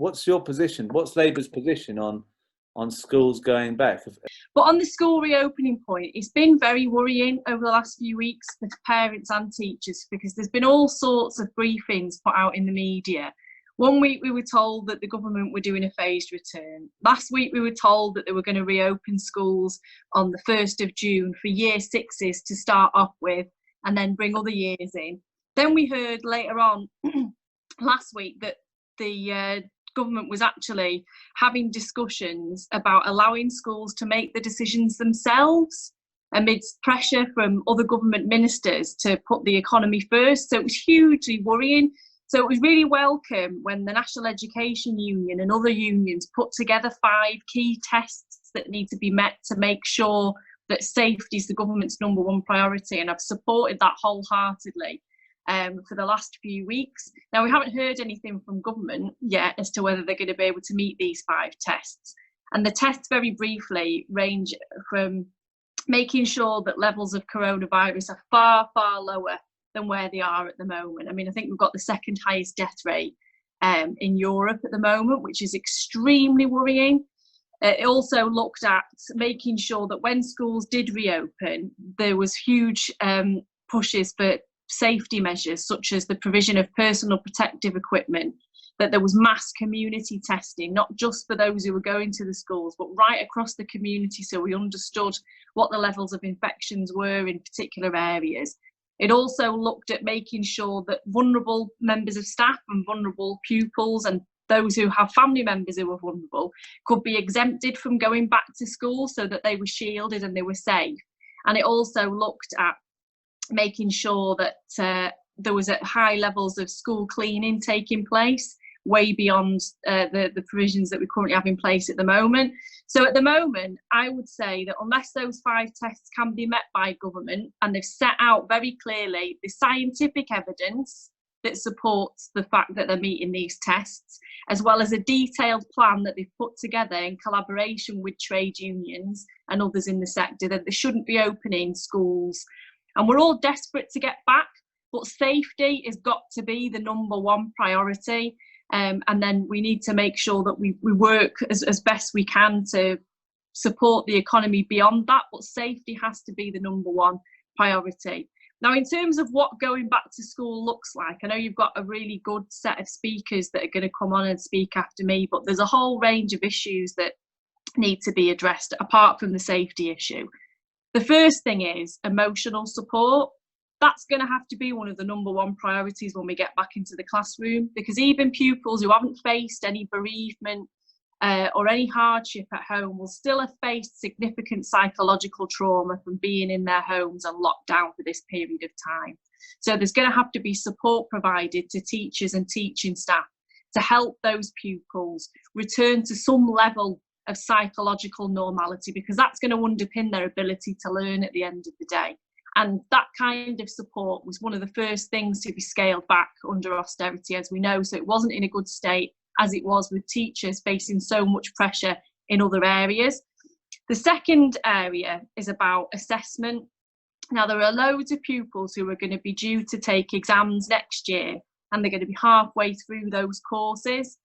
What's your position? What's Labour's position on schools going back? But on the school reopening point, it's been very worrying over the last few weeks for parents and teachers, because there's been all sorts of briefings put out in the media. One week we were told that the government were doing a phased return. Last week we were told that they were going to reopen schools on the 1st of June for year sixes to start off with, and then bring other years in. Then we heard later on last week that the government was actually having discussions about allowing schools to make the decisions themselves amidst pressure from other government ministers to put the economy first. So it was hugely worrying. So it was really welcome when the National Education Union and other unions put together 5 key tests that need to be met to make sure that safety is the government's #1 priority. And I've supported that wholeheartedly for the last few weeks. Now, we haven't heard anything from government yet as to whether they're going to be able to meet these 5 tests. And the tests, very briefly, range from making sure that levels of coronavirus are far, far lower than where they are at the moment. I mean, I think we've got the 2nd highest death rate in Europe at the moment, which is extremely worrying. It also looked at making sure that when schools did reopen, there was huge pushes for safety measures, such as the provision of personal protective equipment, that there was mass community testing, not just for those who were going to the schools, but right across the community, so we understood what the levels of infections were in particular areas. It also looked at making sure that vulnerable members of staff and vulnerable pupils and those who have family members who are vulnerable could be exempted from going back to school, so that they were shielded and they were safe. And it also looked at making sure that there was at high levels of school cleaning taking place, way beyond the provisions that we currently have in place at the moment. So at the moment, I would say that unless those 5 tests can be met by government, and they've set out very clearly the scientific evidence that supports the fact that they're meeting these tests, as well as a detailed plan that they've put together in collaboration with trade unions and others in the sector, that they shouldn't be opening schools. And we're all desperate to get back, but safety has got to be the #1 priority. And then we need to make sure that we work as best we can to support the economy beyond that, but safety has to be the #1 priority. Now, in terms of what going back to school looks like, I know you've got a really good set of speakers that are going to come on and speak after me, but there's a whole range of issues that need to be addressed apart from the safety issue. The first thing is emotional support. That's going to have to be one of the #1 priorities when we get back into the classroom, because even pupils who haven't faced any bereavement or any hardship at home will still have faced significant psychological trauma from being in their homes and locked down for this period of time. So there's going to have to be support provided to teachers and teaching staff to help those pupils return to some level of psychological normality, because that's going to underpin their ability to learn at the end of the day. And that kind of support was one of the first things to be scaled back under austerity, as we know. So it wasn't in a good state, as it was with teachers facing so much pressure in other areas. The second area is about assessment. Now, there are loads of pupils who are going to be due to take exams next year, and they're going to be halfway through those courses.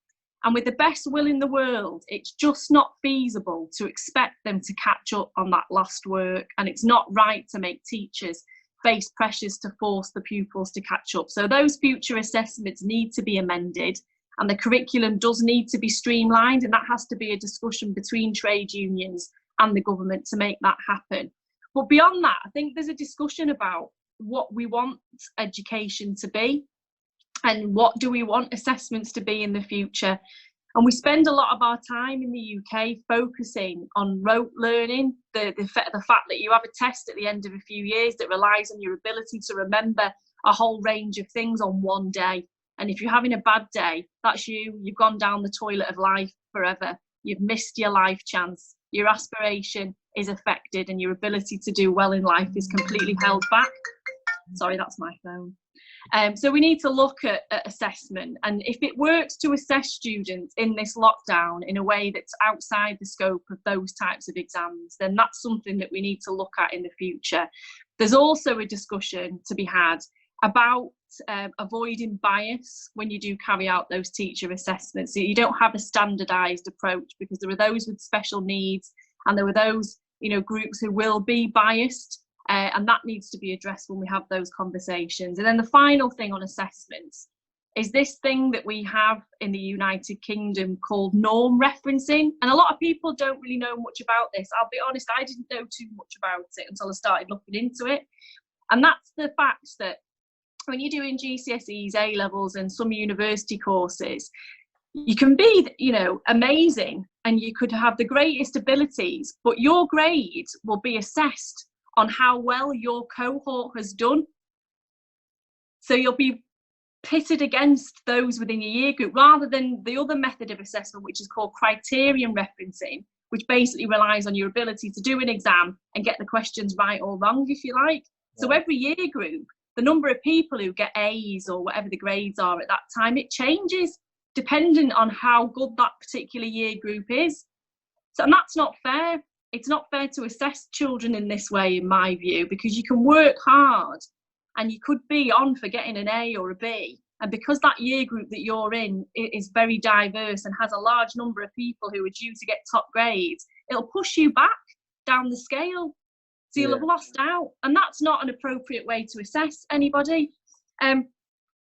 And with the best will in the world, it's just not feasible to expect them to catch up on that lost work. And it's not right to make teachers face pressures to force the pupils to catch up. So those future assessments need to be amended, and the curriculum does need to be streamlined. And that has to be a discussion between trade unions and the government to make that happen. But beyond that, I think there's a discussion about what we want education to be, and what do we want assessments to be in the future. And we spend a lot of our time in the UK focusing on rote learning, the fact that you have a test at the end of a few years that relies on your ability to remember a whole range of things on one day. And if you're having a bad day, that's you've gone down the toilet of life forever. You've missed your life chance. Your aspiration is affected, and your ability to do well in life is completely held back. Sorry, that's my phone. So we need to look at assessment, and if it works to assess students in this lockdown in a way that's outside the scope of those types of exams, then that's something that we need to look at in the future. There's also a discussion to be had about avoiding bias when you do carry out those teacher assessments. So you don't have a standardised approach, because there are those with special needs and there are those, you know, groups who will be biased, and that needs to be addressed when we have those conversations. And then the final thing on assessments is this thing that we have in the United Kingdom called norm referencing. And a lot of people don't really know much about this. I'll be honest, I didn't know too much about it until I started looking into it. And that's the fact that when you're doing GCSEs, A-levels and some university courses, you can be, you know, amazing and you could have the greatest abilities, but your grade will be assessed on how well your cohort has done. So you'll be pitted against those within your year group, rather than the other method of assessment, which is called criterion referencing, which basically relies on your ability to do an exam and get the questions right or wrong, if you like. So every year group, the number of people who get A's or whatever the grades are at that time, it changes depending on how good that particular year group is. So, and that's not fair. It's not fair to assess children in this way, in my view, because you can work hard and you could be on for getting an A or a B. And because that year group that you're in is very diverse and has a large number of people who are due to get top grades, it'll push you back down the scale. So you'll have lost out. And that's not an appropriate way to assess anybody.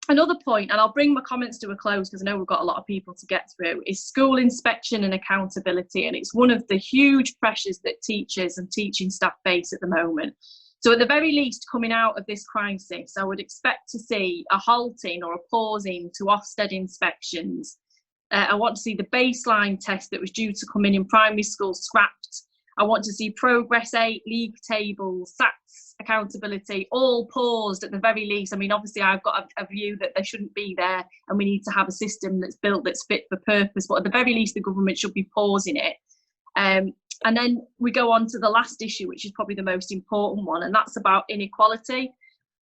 Another point, and I'll bring my comments to a close because I know we've got a lot of people to get through, is school inspection and accountability. And it's one of the huge pressures that teachers and teaching staff face at the moment. So at the very least, coming out of this crisis, I would expect to see a halting or a pausing to Ofsted inspections. I want to see the baseline test that was due to come in primary school scrapped. I want to see Progress 8, league tables, SATs, accountability, all paused at the very least. I mean, obviously I've got a view that they shouldn't be there and we need to have a system that's built that's fit for purpose, but at the very least the government should be pausing it. And then we go on to the last issue, which is probably the most important one, and that's about inequality.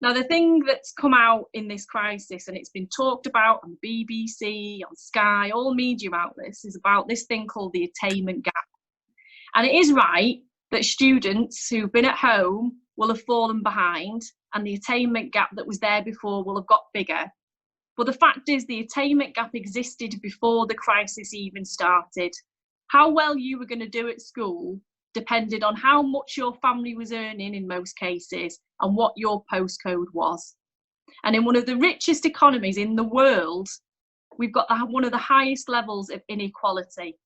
Now, the thing that's come out in this crisis, and it's been talked about on the BBC, on Sky, all media outlets, is about this thing called the attainment gap. And it is right that students who've been at home will have fallen behind, and the attainment gap that was there before will have got bigger. But the fact is, the attainment gap existed before the crisis even started. How well you were going to do at school depended on how much your family was earning in most cases and what your postcode was. And in one of the richest economies in the world, we've got one of the highest levels of inequality.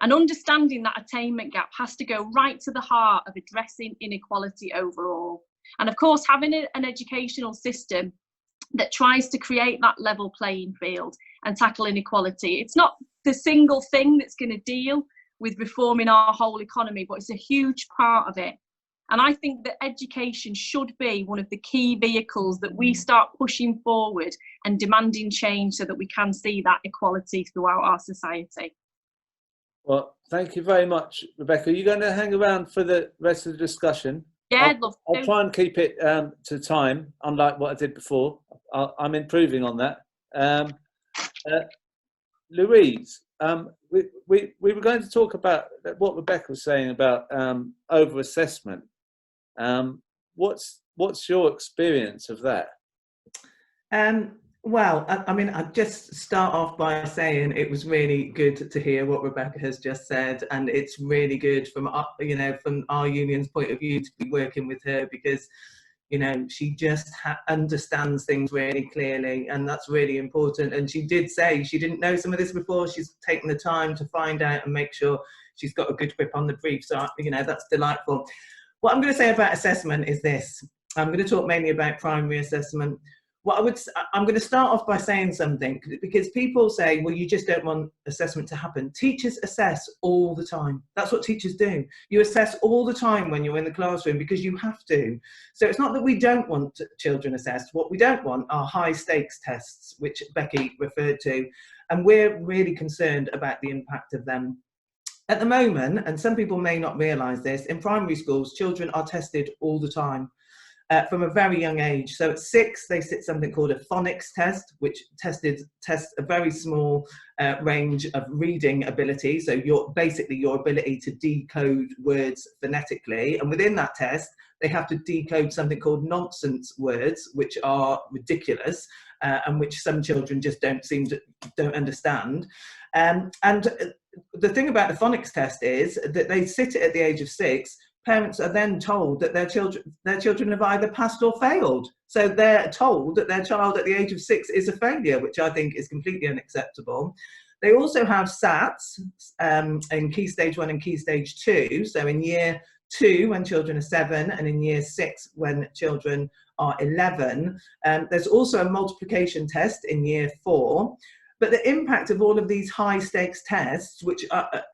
And understanding that attainment gap has to go right to the heart of addressing inequality overall. And of course, having an educational system that tries to create that level playing field and tackle inequality, it's not the single thing that's going to deal with reforming our whole economy, but it's a huge part of it. And I think that education should be one of the key vehicles that we start pushing forward and demanding change so that we can see that equality throughout our society. Well, thank you very much, Rebecca. Are you going to hang around for the rest of the discussion? Yeah, I'd love to. I'll try and keep it to time, unlike what I did before. I'm improving on that. Louise, we were going to talk about what Rebecca was saying about over-assessment. What's your experience of that? Well, I mean, I'd just start off by saying it was really good to hear what Rebecca has just said, and it's really good from from our union's point of view to be working with her, because she just understands things really clearly, and that's really important. And she did say she didn't know some of this before. She's taken the time to find out and make sure she's got a good grip on the brief. So that's delightful. What I'm going to say about assessment is this. I'm going to talk mainly about primary assessment. I'm going to start off by saying something, because people say, well, you just don't want assessment to happen. Teachers assess all the time. That's what teachers do. You assess all the time when you're in the classroom because you have to. So it's not that we don't want children assessed. What we don't want are high stakes tests, which Becky referred to. And we're really concerned about the impact of them. At the moment, and some people may not realise this, in primary schools, children are tested all the time. from a very young age. So at 6, they sit something called a phonics test, which tests a very small range of reading ability. So basically your ability to decode words phonetically. And within that test, they have to decode something called nonsense words, which are ridiculous and which some children just don't understand. And the thing about the phonics test is that they sit it at the age of 6. Parents are then told that their children have either passed or failed. So they're told that their child at the age of 6 is a failure, which I think is completely unacceptable. They also have SATs in Key Stage 1 and Key Stage 2. So in year 2 when children are 7, and in year 6 when children are 11. There's also a multiplication test in year 4. But the impact of all of these high stakes tests, which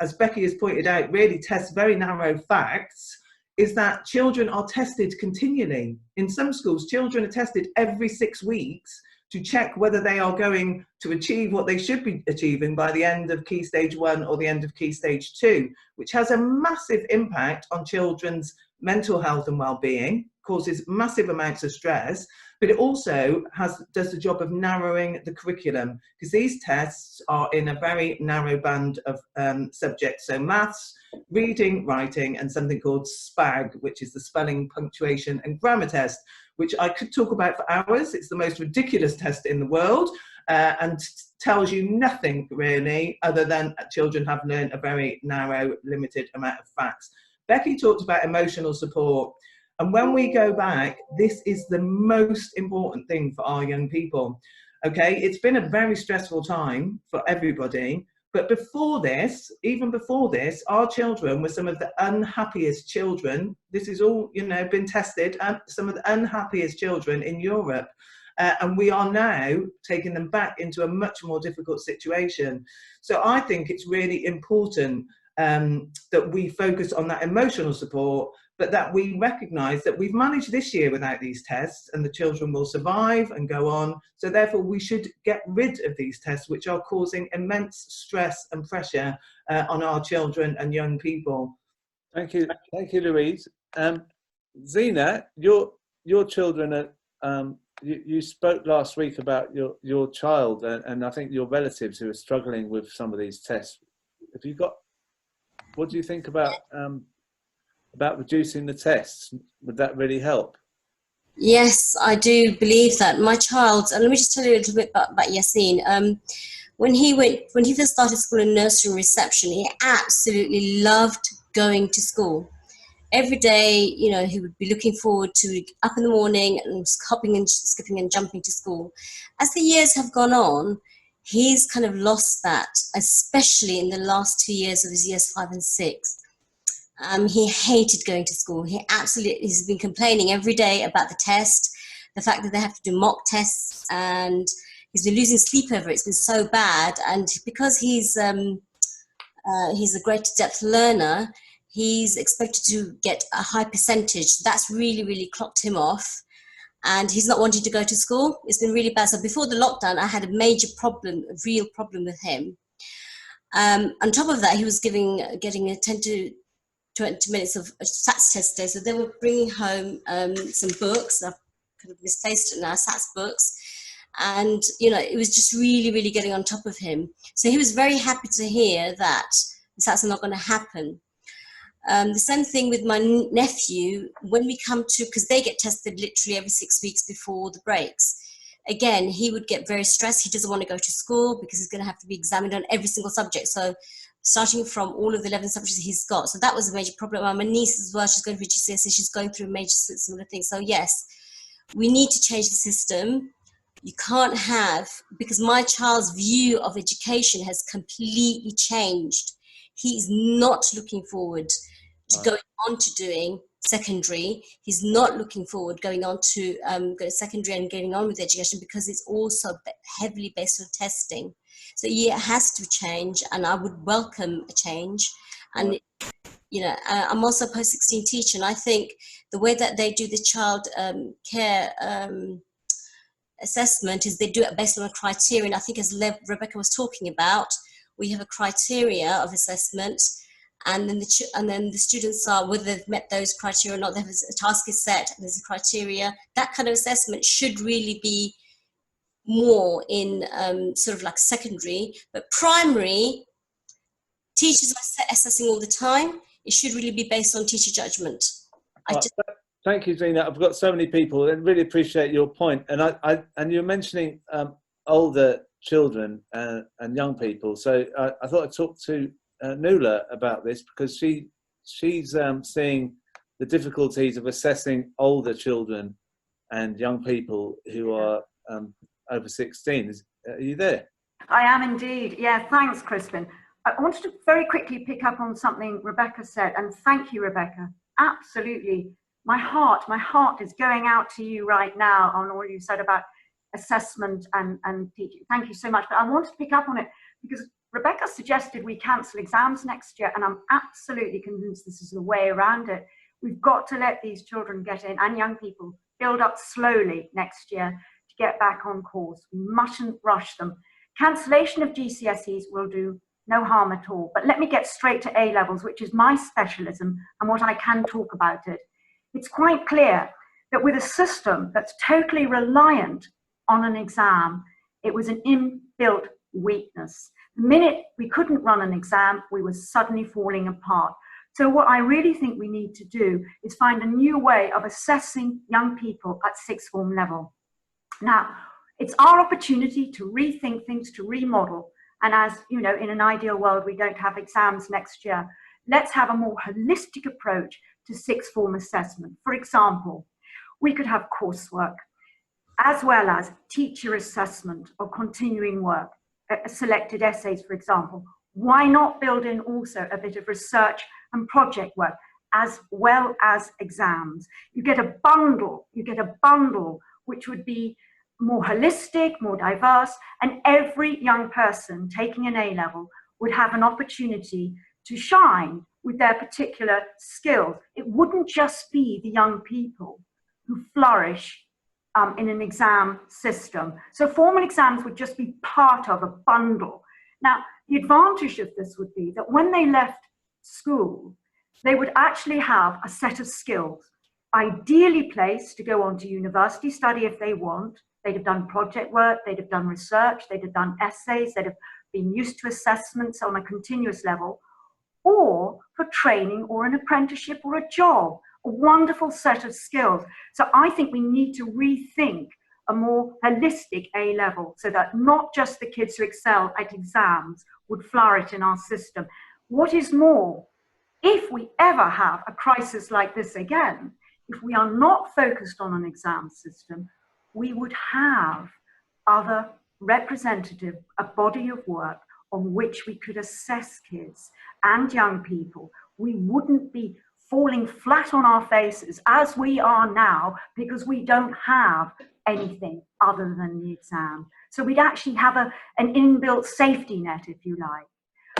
as Becky has pointed out, really test very narrow facts, is that children are tested continually. In some schools, children are tested every 6 weeks to check whether they are going to achieve what they should be achieving by the end of Key Stage 1 or the end of Key Stage 2, which has a massive impact on children's mental health and well-being, causes massive amounts of stress, but it also does the job of narrowing the curriculum, because these tests are in a very narrow band of subjects. So maths, reading, writing, and something called SPAG, which is the spelling, punctuation, and grammar test, which I could talk about for hours. It's the most ridiculous test in the world and tells you nothing really other than children have learned a very narrow, limited amount of facts. Becky talked about emotional support. And when we go back, this is the most important thing for our young people. Okay, it's been a very stressful time for everybody. But before this, even before this, our children were some of the unhappiest children. This is all, been tested, some of the unhappiest children in Europe. And we are now taking them back into a much more difficult situation. So I think it's really important that we focus on that emotional support, but that we recognise that we've managed this year without these tests and the children will survive and go on. So therefore we should get rid of these tests, which are causing immense stress and pressure on our children and young people. Thank you, Louise. Zena, your children are, you spoke last week about your child and I think your relatives who are struggling with some of these tests. What do you think about reducing the tests? Would that really help? Yes, I do believe that. My child, and let me just tell you a little bit about Yassine. When he first started school in nursery reception, he absolutely loved going to school. Every day, he would be looking forward to up in the morning and hopping and skipping and jumping to school. As the years have gone on, he's kind of lost that, especially in the last 2 years of his years 5 and 6. He hated going to school. He's been complaining every day about the test, the fact that they have to do mock tests, and he's been losing sleep over it. It's been so bad. And because he's a great depth learner, he's expected to get a high percentage. So that's really, really clocked him off. And he's not wanting to go to school. It's been really bad. So before the lockdown, I had a major problem, a real problem with him. On top of that, he was getting a 10 to 20 minutes of SATs test day. So they were bringing home some books. I've kind of misplaced it now, SATs books. And, it was just really, really getting on top of him. So he was very happy to hear that the SATs are not going to happen. The same thing with my nephew, when we come to, because they get tested literally every 6 weeks before the breaks. Again, he would get very stressed. He doesn't want to go to school because he's going to have to be examined on every single subject. So starting from all of the 11 subjects he's got. So that was a major problem. My niece as well, she's going through GCSE, she's going through major similar things. So yes, we need to change the system. You can't have, because my child's view of education has completely changed. He's not looking forward to going on to doing secondary. He's not looking forward going on to go to secondary and getting on with education because it's also heavily based on testing. So yeah, it has to change, and I would welcome a change. And I'm also a post-16 teacher, and I think the way that they do the child care assessment is they do it based on a criteria. And I think as Rebecca was talking about, we have a criteria of assessment, and then the students are, whether they've met those criteria or not, a task is set, and there's a criteria. That kind of assessment should really be more in sort of like secondary, but primary, teachers are assessing all the time. It should really be based on teacher judgment. Thank you, Zena. I've got so many people and really appreciate your point. And and you're mentioning older children and young people. So I thought I'd talk to Nuala about this, because she's seeing the difficulties of assessing older children and young people who are over 16. Are you there? I am indeed. Yeah, thanks, Crispin. I wanted to very quickly pick up on something Rebecca said, and thank you, Rebecca. Absolutely. My heart is going out to you right now on all you said about assessment and teaching. Thank you so much. But I wanted to pick up on it because Rebecca suggested we cancel exams next year, and I'm absolutely convinced this is the way around it. We've got to let these children get in, and young people build up slowly next year to get back on course. We mustn't rush them. Cancellation of GCSEs will do no harm at all. But let me get straight to A levels, which is my specialism and what I can talk about it. It's quite clear that with a system that's totally reliant on an exam, it was an inbuilt weakness. The minute we couldn't run an exam, we were suddenly falling apart. So what I really think we need to do is find a new way of assessing young people at sixth form level. Now, it's our opportunity to rethink things, to remodel. And as you know, in an ideal world, we don't have exams next year. Let's have a more holistic approach to sixth form assessment. For example, we could have coursework as well as teacher assessment or continuing work, selected essays, for example. Why not build in also a bit of research and project work as well as exams? You get a bundle which would be more holistic, more diverse, and every young person taking an A-level would have an opportunity to shine with their particular skills. It wouldn't just be the young people who flourish in an exam system. So formal exams would just be part of a bundle. Now, the advantage of this would be that when they left school, they would actually have a set of skills, ideally placed to go on to university study if they want. They'd have done project work, they'd have done research, they'd have done essays, they'd have been used to assessments on a continuous level, or for training or an apprenticeship or a job, a wonderful set of skills. So I think we need to rethink a more holistic A-level so that not just the kids who excel at exams would flourish in our system. What is more, if we ever have a crisis like this again, if we are not focused on an exam system, we would have other representative, a body of work on which we could assess kids and young people. We wouldn't be falling flat on our faces as we are now because we don't have anything other than the exam. So we'd actually have an inbuilt safety net, if you like.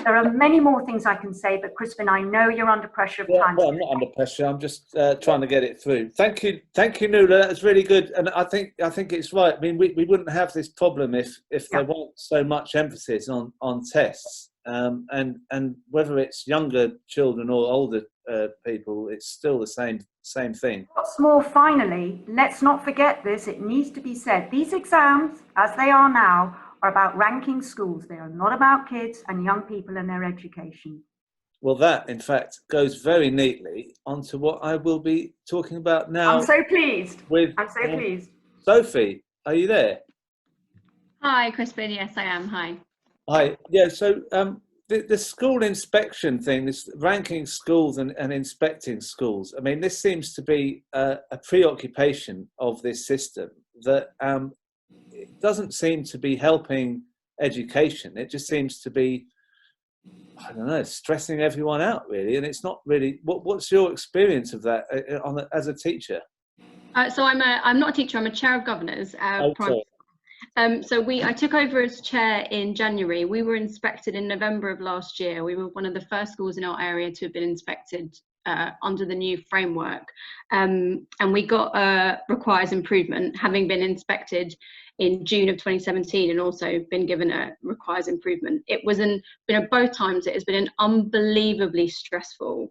There are many more things I can say, but Crispin, I know you're under pressure of time. Well, I'm not under pressure. I'm just trying to get it through. Thank you, Nuala. It's really good, and I think it's right. I mean, we wouldn't have this problem if there weren't so much emphasis on tests, and whether it's younger children or older people, it's still the same thing. What's more, finally, let's not forget this. It needs to be said. These exams, as they are now, are about ranking schools. They are not about kids and young people and their education. Well, that, in fact, goes very neatly onto what I will be talking about now. I'm so pleased. I'm so pleased. Sophie, are you there? Hi, Crispin. Yes, I am. Hi. Hi. Yeah, so the school inspection thing, this ranking schools and inspecting schools, I mean, this seems to be a preoccupation of this system that it doesn't seem to be helping education. It just seems to be, I don't know, stressing everyone out, really. And it's not really, what's your experience of that as a teacher? So I'm not a teacher, I'm a chair of governors. I took over as chair in January. We were inspected in November of last year. We were one of the first schools in our area to have been inspected under the new framework, and we got requires improvement, having been inspected in June of 2017 and also been given a requires improvement. It was both times it has been an unbelievably stressful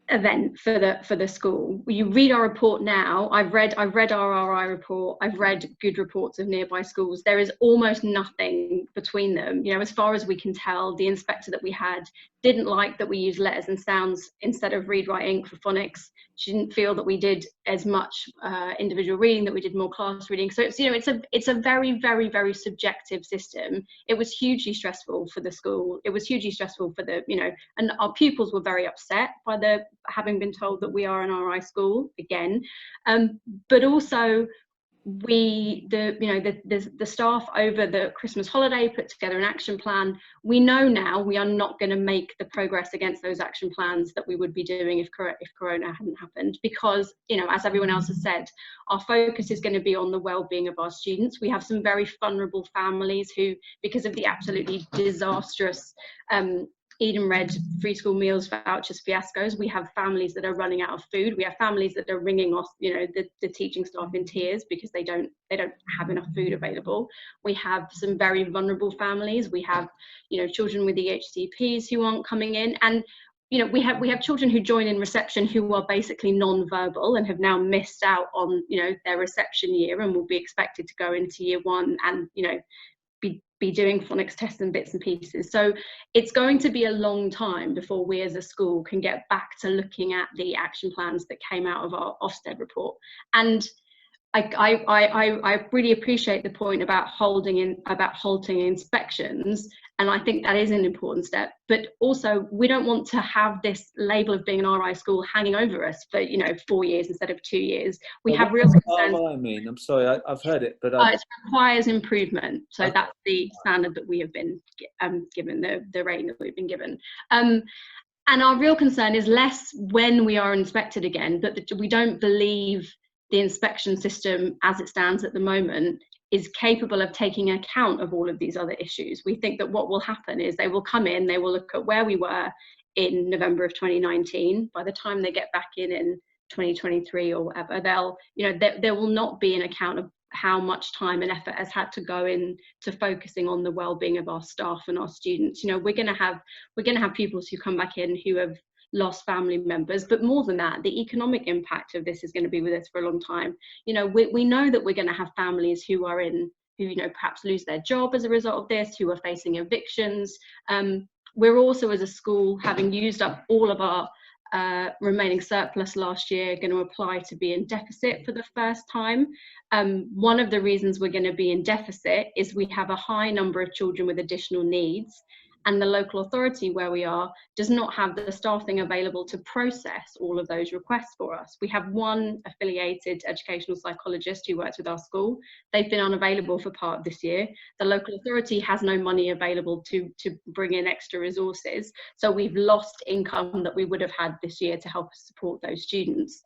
event for the school. You read our report now. I've read our RI report. I've read good reports of nearby schools. There is almost nothing between them. You know, as far as we can tell, the inspector that we had didn't like that we used letters and sounds instead of read, write, ink for phonics. She didn't feel that we did as much individual reading, that we did more class reading. So it's, you know, it's a very, very, very subjective system. It was hugely stressful for the school. It was hugely stressful for the, you know, and our pupils were very upset by having been told that we are an RI school again, but also the staff over the Christmas holiday put together an action plan. We know now we are not going to make the progress against those action plans that we would be doing if Corona hadn't happened, because, you know, as everyone else has said, our focus is going to be on the well-being of our students. We have some very vulnerable families who, because of the absolutely disastrous Eden Red free school meals vouchers fiascos, we have families that are running out of food. We have families that are ringing off, you know, the teaching staff in tears because they don't have enough food available. We have some very vulnerable families. We have, you know, children with EHCPs who aren't coming in, and, you know, we have children who join in reception who are basically non-verbal and have now missed out on, you know, their reception year and will be expected to go into year one and, you know, be doing phonics tests and bits and pieces. So it's going to be a long time before we as a school can get back to looking at the action plans that came out of our Ofsted report. And I really appreciate the point about halting inspections, and I think that is an important step. But also, we don't want to have this label of being an RI school hanging over us for, you know, 4 years instead of 2 years. We have real concerns. I mean, I'm sorry, I've heard it, but it requires improvement. So that's the standard that we have been given, the rating that we've been given. And our real concern is less when we are inspected again, but we don't believe the inspection system as it stands at the moment is capable of taking account of all of these other issues. We think that what will happen is they will come in, they will look at where we were in November of 2019. By the time they get back in 2023 or whatever, they'll, you know, there will not be an account of how much time and effort has had to go into focusing on the well-being of our staff and our students. You know, we're going to have pupils who come back in who have lost family members, but more than that, the economic impact of this is going to be with us for a long time. You know, we know that we're going to have families who you know, perhaps lose their job as a result of this, who are facing evictions. We're also, as a school, having used up all of our remaining surplus last year, going to apply to be in deficit for the first time. One of the reasons we're going to be in deficit is we have a high number of children with additional needs, and the local authority where we are does not have the staffing available to process all of those requests for us. We have one affiliated educational psychologist who works with our school. They've been unavailable for part of this year. The local authority has no money available to bring in extra resources. So we've lost income that we would have had this year to help us support those students.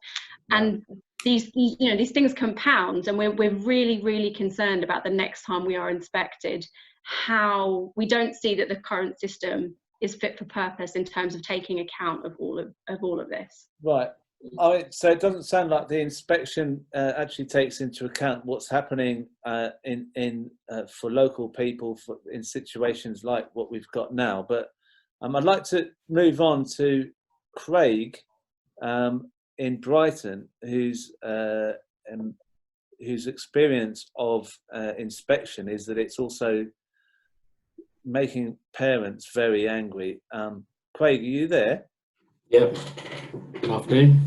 And these things compound, and we're really, really concerned about the next time we are inspected, how we don't see that the current system is fit for purpose in terms of taking account of all of this. Right. So it doesn't sound like the inspection actually takes into account what's happening for local people in situations like what we've got now. But I'd like to move on to Craig in Brighton, whose experience of inspection is that it's also making parents very angry. Craig, are you there? Yep. Good afternoon.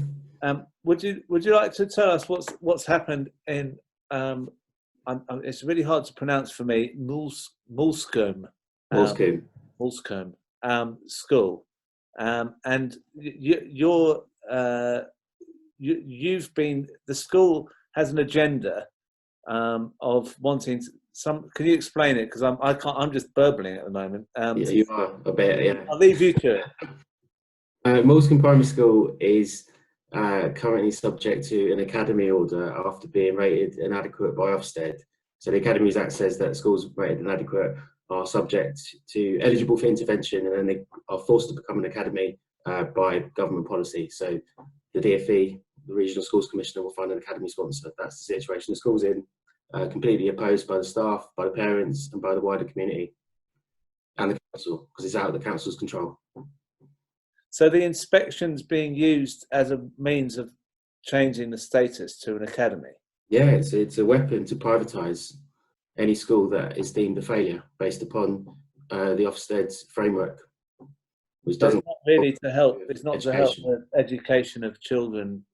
Would you like to tell us what's happened in it's really hard to pronounce for me, Moulscombe school, and you've been, the school has an agenda of wanting some. Can you explain it? Because I'm just burbling at the moment. Yeah, you are a bit. Yeah. I'll leave you to it. Moulscombe Primary School is currently subject to an academy order after being rated inadequate by Ofsted. So the Academies Act says that schools rated inadequate are subject to eligible for intervention, and then they are forced to become an academy by government policy. So the DfE, the Regional Schools Commissioner, will find an academy sponsor. That's the situation the school's in, completely opposed by the staff, by the parents, and by the wider community and the council, because it's out of the council's control. So the inspection's being used as a means of changing the status to an academy? Yeah, it's a weapon to privatise any school that is deemed a failure based upon the Ofsted's framework, which doesn't. It's not really to help. It's not to help education. the education of children.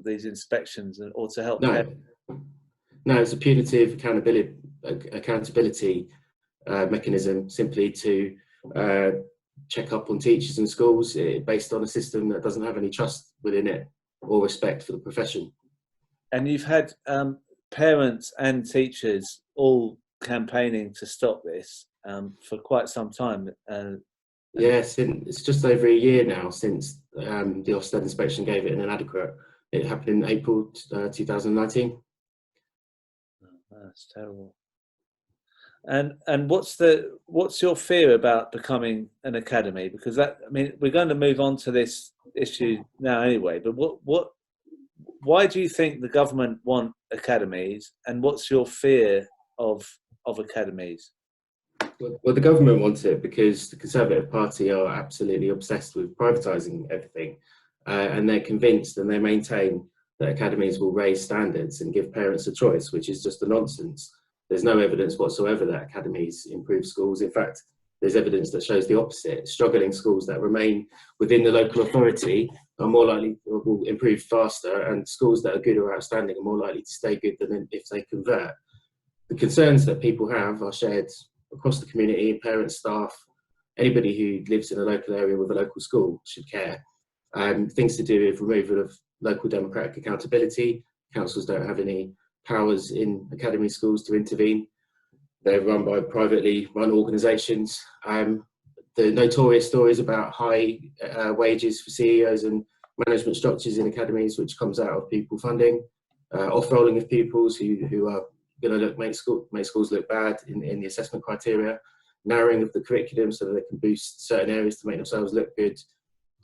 These inspections, or to help. No, it's a punitive accountability mechanism, simply to check up on teachers and schools based on a system that doesn't have any trust within it or respect for the profession. And you've had parents and teachers all campaigning to stop this for quite some time. Yes, it's just over a year now since the Ofsted inspection gave it an inadequate. It happened in April 2019. Oh, that's terrible. And what's your fear about becoming an academy? Because we're going to move on to this issue now anyway. But why do you think the government want academies, and what's your fear of academies? Well, the government wants it because the Conservative Party are absolutely obsessed with privatising everything, and they're convinced and they maintain that academies will raise standards and give parents a choice, which is just a nonsense. There's no evidence whatsoever that academies improve schools. In fact, there's evidence that shows the opposite. Struggling schools that remain within the local authority are more likely, will improve faster, and schools that are good or outstanding are more likely to stay good than if they convert. The concerns that people have are shared across the community, parents, staff, anybody who lives in a local area with a local school should care. Things to do with removal of local democratic accountability. Councils don't have any powers in academy schools to intervene. They're run by privately run organisations. The notorious stories about high wages for CEOs and management structures in academies, which comes out of pupil funding, off-rolling of pupils who are going to make schools look bad in the assessment criteria, narrowing of the curriculum so that they can boost certain areas to make themselves look good.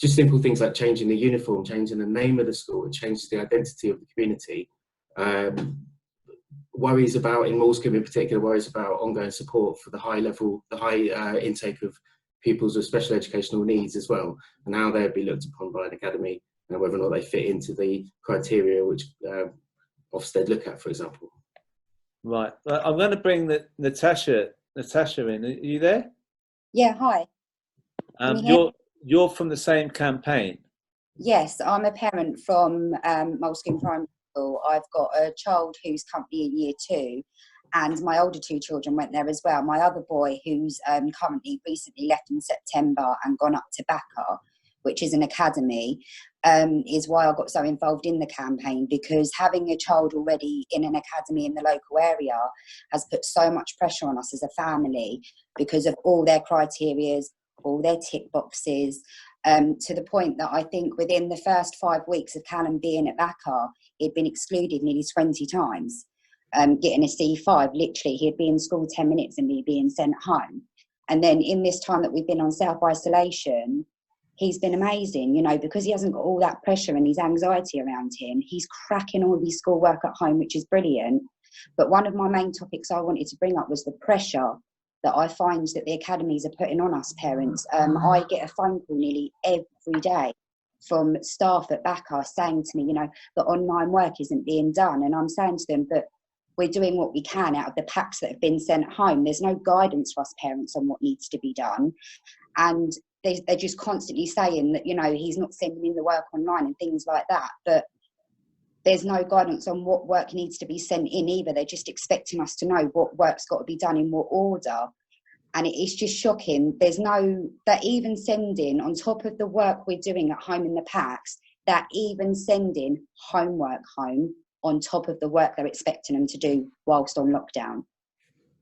Just simple things like changing the uniform, changing the name of the school, it changes the identity of the community. Worries about, in Moulscombe in particular, worries about ongoing support for the high intake of pupils with special educational needs as well, and how they'd be looked upon by an academy, and whether or not they fit into the criteria which Ofsted look at, for example. Right. I'm going to bring Natasha in. Are you there? Yeah, hi. You're from the same campaign? Yes, I'm a parent from Moulscombe Primary School. I've got a child who's currently in year 2, and my older 2 children went there as well. My other boy, who's currently recently left in September and gone up to Backer, which is an academy, is why I got so involved in the campaign, because having a child already in an academy in the local area has put so much pressure on us as a family because of all their criterias, all their tick boxes, to the point that I think within the first 5 weeks of Callum being at Backer, he'd been excluded nearly 20 times, getting a C5. Literally, he'd be in school 10 minutes and be being sent home. And then in this time that we've been on self-isolation, he's been amazing, because he hasn't got all that pressure and his anxiety around him. He's cracking all his schoolwork at home, which is brilliant. But one of my main topics I wanted to bring up was the pressure that I find that the academies are putting on us parents. I get a phone call nearly every day from staff at Backer saying to me, the online work isn't being done. And I'm saying to them, but we're doing what we can out of the packs that have been sent home. There's no guidance for us parents on what needs to be done. And they're just constantly saying that, he's not sending in the work online and things like that. But there's no guidance on what work needs to be sent in either. They're just expecting us to know what work's got to be done in what order. And it's just shocking. There's that even sending, on top of the work we're doing at home in the packs, that even sending homework home on top of the work they're expecting them to do whilst on lockdown.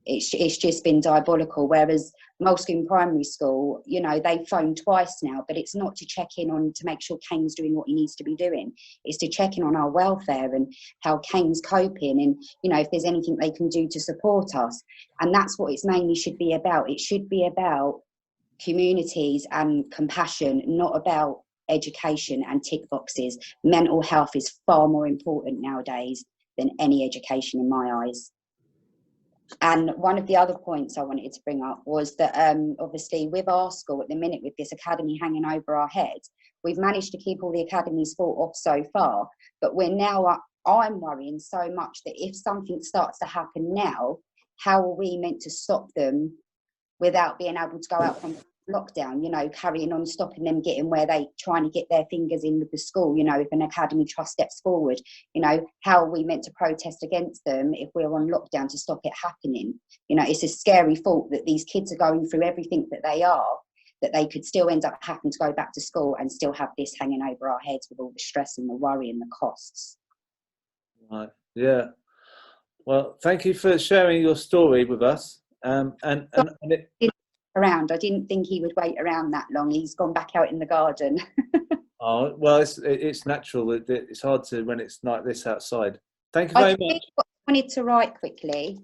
It's just been diabolical. Whereas Moulscombe Primary School, they've phoned twice now, but it's not to check in on to make sure Kane's doing what he needs to be doing. It's to check in on our welfare and how Kane's coping, and if there's anything they can do to support us. And that's what it's mainly should be about. It should be about communities and compassion, not about education and tick boxes. Mental health is far more important nowadays than any education in my eyes. And one of the other points I wanted to bring up was that obviously with our school at the minute, with this academy hanging over our heads, we've managed to keep all the academies full off so far, but we're now, I'm worrying so much that if something starts to happen now, how are we meant to stop them without being able to go out from lockdown, you know, carrying on, stopping them getting where they trying to get their fingers in with the school, you know, if an academy trust steps forward, you know, how are we meant to protest against them if we're on lockdown to stop it happening? You know, it's a scary thought that these kids are going through everything that they could still end up having to go back to school and still have this hanging over our heads with all the stress and the worry and the costs. Right. Yeah. Well, thank you for sharing your story with us. Around. I didn't think he would wait around that long. He's gone back out in the garden. Oh, well, it's natural. It's hard to when it's like this outside. Thank you very much. I wanted to write quickly.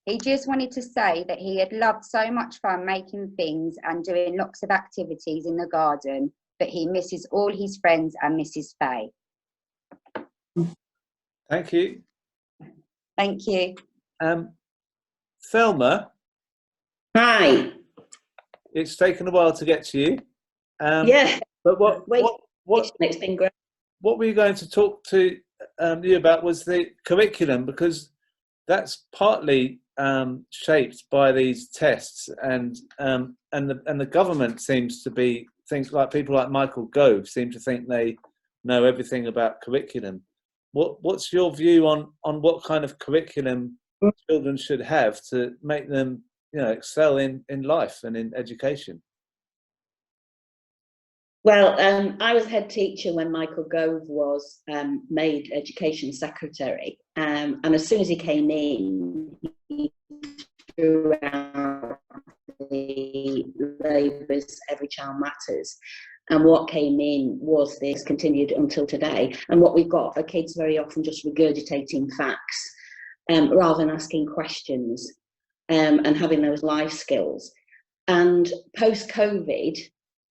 He just wanted to say that he had loved so much fun making things and doing lots of activities in the garden, but he misses all his friends and Mrs. Faye. Thank you. Thank you. Thelma. Hi. It's taken a while to get to you. Yeah. But what it's been great. What were you going to talk to you about was the curriculum, because that's partly shaped by these tests, and the government seems to be things like people like Michael Gove seem to think they know everything about curriculum. What's your view on what kind of curriculum children should have to make them, you know, excel in life and in education? Well, I was head teacher when Michael Gove was made education secretary, and as soon as he came in, he threw out the Labour's Every Child Matters, and what came in was this continued until today. And what we've got are kids very often just regurgitating facts rather than asking questions and having those life skills. And post-COVID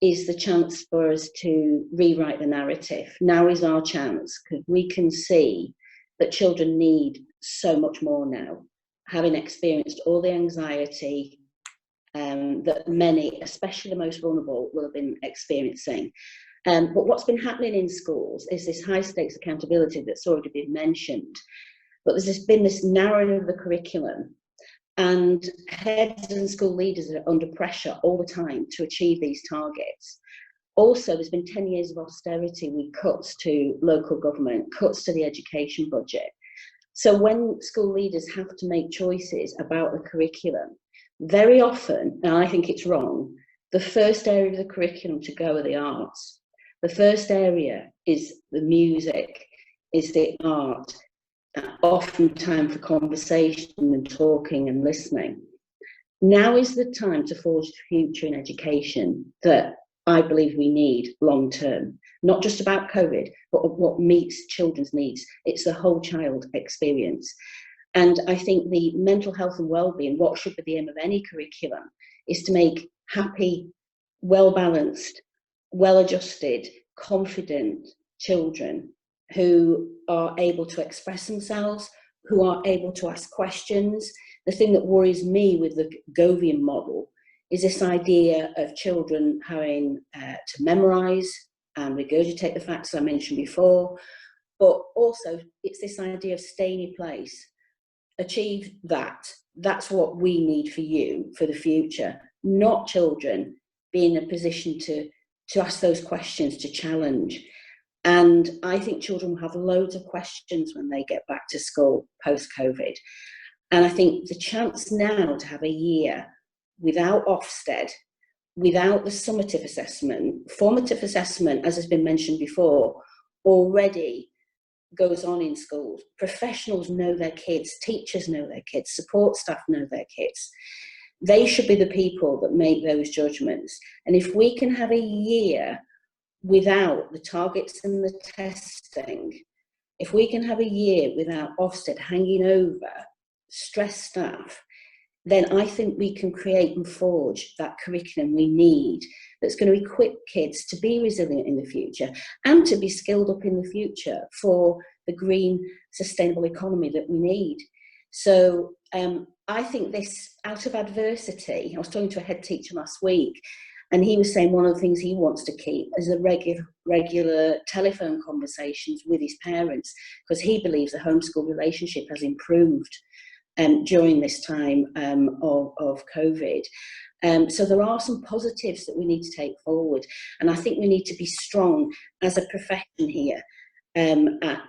is the chance for us to rewrite the narrative. Now is our chance, because we can see that children need so much more now, having experienced all the anxiety that many, especially the most vulnerable, will have been experiencing. But what's been happening in schools is this high stakes accountability that's already been mentioned, but there's been this narrowing of the curriculum, and heads and school leaders are under pressure all the time to achieve these targets. Also, there's been 10 years of austerity with cuts to local government, cuts to the education budget. So when school leaders have to make choices about the curriculum, very often, and I think it's wrong, the first area of the curriculum to go are the arts. The first area is the music, is the art, often time for conversation and talking and listening. Now is the time to forge the future in education that I believe we need long term, not just about COVID, but what meets children's needs. It's the whole child experience. And I think the mental health and well-being, what should be the aim of any curriculum, is to make happy, well-balanced, well-adjusted, confident children who are able to express themselves, who are able to ask questions. The thing that worries me with the Govian model is this idea of children having to memorise and regurgitate the facts I mentioned before, but also it's this idea of stay in your place, achieve that. That's what we need for you for the future, not children being in a position to ask those questions, to challenge. And I think children will have loads of questions when they get back to school post-COVID. And I think the chance now to have a year without Ofsted, without the summative assessment, formative assessment, as has been mentioned before, already goes on in schools. Professionals know their kids, teachers know their kids, support staff know their kids. They should be the people that make those judgments. And if we can have a year without the targets and the testing, if we can have a year without Ofsted hanging over stressed staff, then I think we can create and forge that curriculum we need that's going to equip kids to be resilient in the future and to be skilled up in the future for the green, sustainable economy that we need. So I think this, out of adversity, I was talking to a head teacher last week, and he was saying one of the things he wants to keep is a regular telephone conversations with his parents, because he believes the homeschool relationship has improved during this time of COVID. So there are some positives that we need to take forward, and I think we need to be strong as a profession here at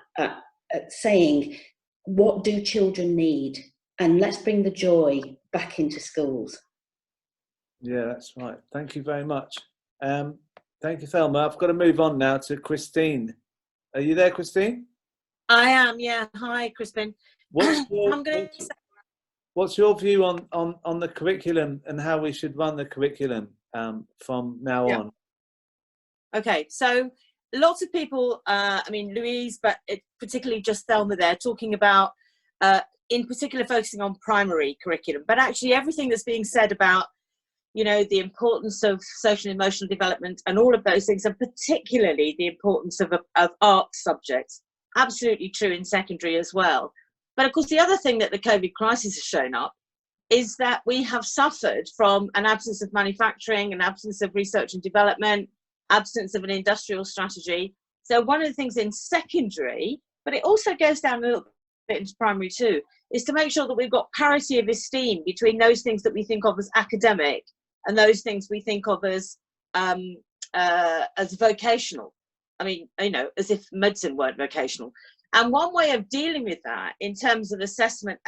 saying, what do children need? And let's bring the joy back into schools. Yeah, that's right. Thank you very much. Thank you, Thelma. I've got to move on now to Christine. Are you there, Christine? I am, yeah. Hi, Crispin. What's your view on the curriculum and how we should run the curriculum from now on? Okay, so lots of people, I mean, Louise, but particularly just Thelma there, talking about, in particular, focusing on primary curriculum, but actually everything that's being said about, you know, the importance of social and emotional development and all of those things, and particularly the importance of art subjects, absolutely true in secondary as well. But of course, the other thing that the COVID crisis has shown up is that we have suffered from an absence of manufacturing, an absence of research and development, absence of an industrial strategy. So one of the things in secondary, but it also goes down a little bit into primary too, is to make sure that we've got parity of esteem between those things that we think of as academic and those things we think of as vocational. I mean, you know, as if medicine weren't vocational. And one way of dealing with that in terms of assessment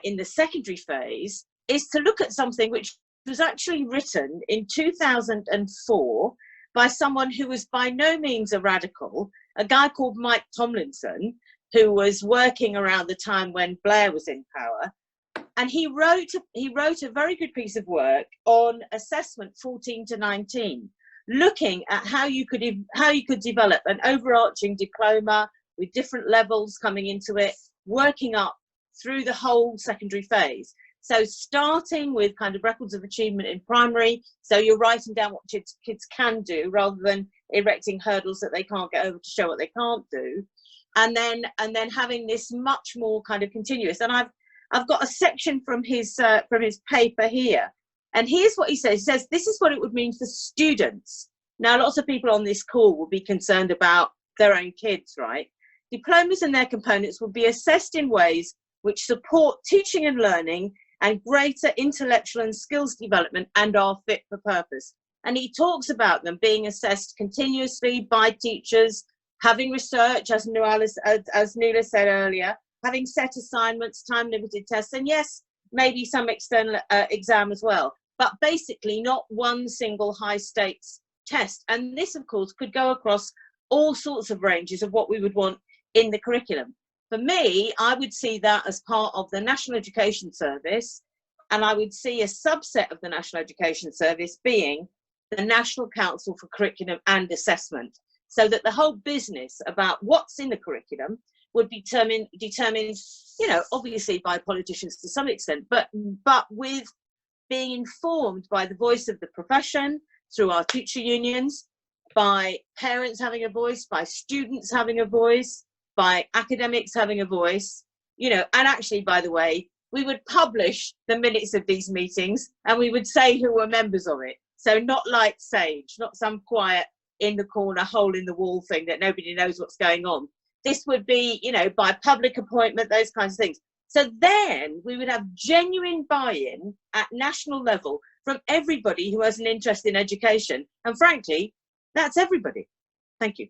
in the secondary phase is to look at something which was actually written in 2004 by someone who was by no means a radical, a guy called Mike Tomlinson, who was working around the time when Blair was in power. And he wrote a very good piece of work on assessment 14 to 19, looking at how you could develop an overarching diploma with different levels coming into it, working up through the whole secondary phase. So starting with kind of records of achievement in primary, so you're writing down what kids can do rather than erecting hurdles that they can't get over to show what they can't do, and then having this much more kind of continuous. And I've got a section from his paper here, and here's what he says. He says this is what it would mean for students. Now, lots of people on this call will be concerned about their own kids, right? Diplomas and their components will be assessed in ways which support teaching and learning and greater intellectual and skills development and are fit for purpose. And he talks about them being assessed continuously by teachers, having research, as Nuala said earlier, having set assignments, time-limited tests, and yes, maybe some external exam as well, but basically not one single high-stakes test. And this, of course, could go across all sorts of ranges of what we would want in the curriculum. For me, I would see that as part of the National Education Service, and I would see a subset of the National Education Service being the National Council for Curriculum and Assessment, so that the whole business about what's in the curriculum would be determined, you know, obviously by politicians to some extent, but with being informed by the voice of the profession through our teacher unions, by parents having a voice, by students having a voice, by academics having a voice, you know. And actually, by the way, we would publish the minutes of these meetings and we would say who were members of it. So not like Sage, not some quiet in the corner, hole in the wall thing that nobody knows what's going on. This would be, you know, by public appointment, those kinds of things. So then we would have genuine buy-in at national level from everybody who has an interest in education. And frankly, that's everybody. Thank you.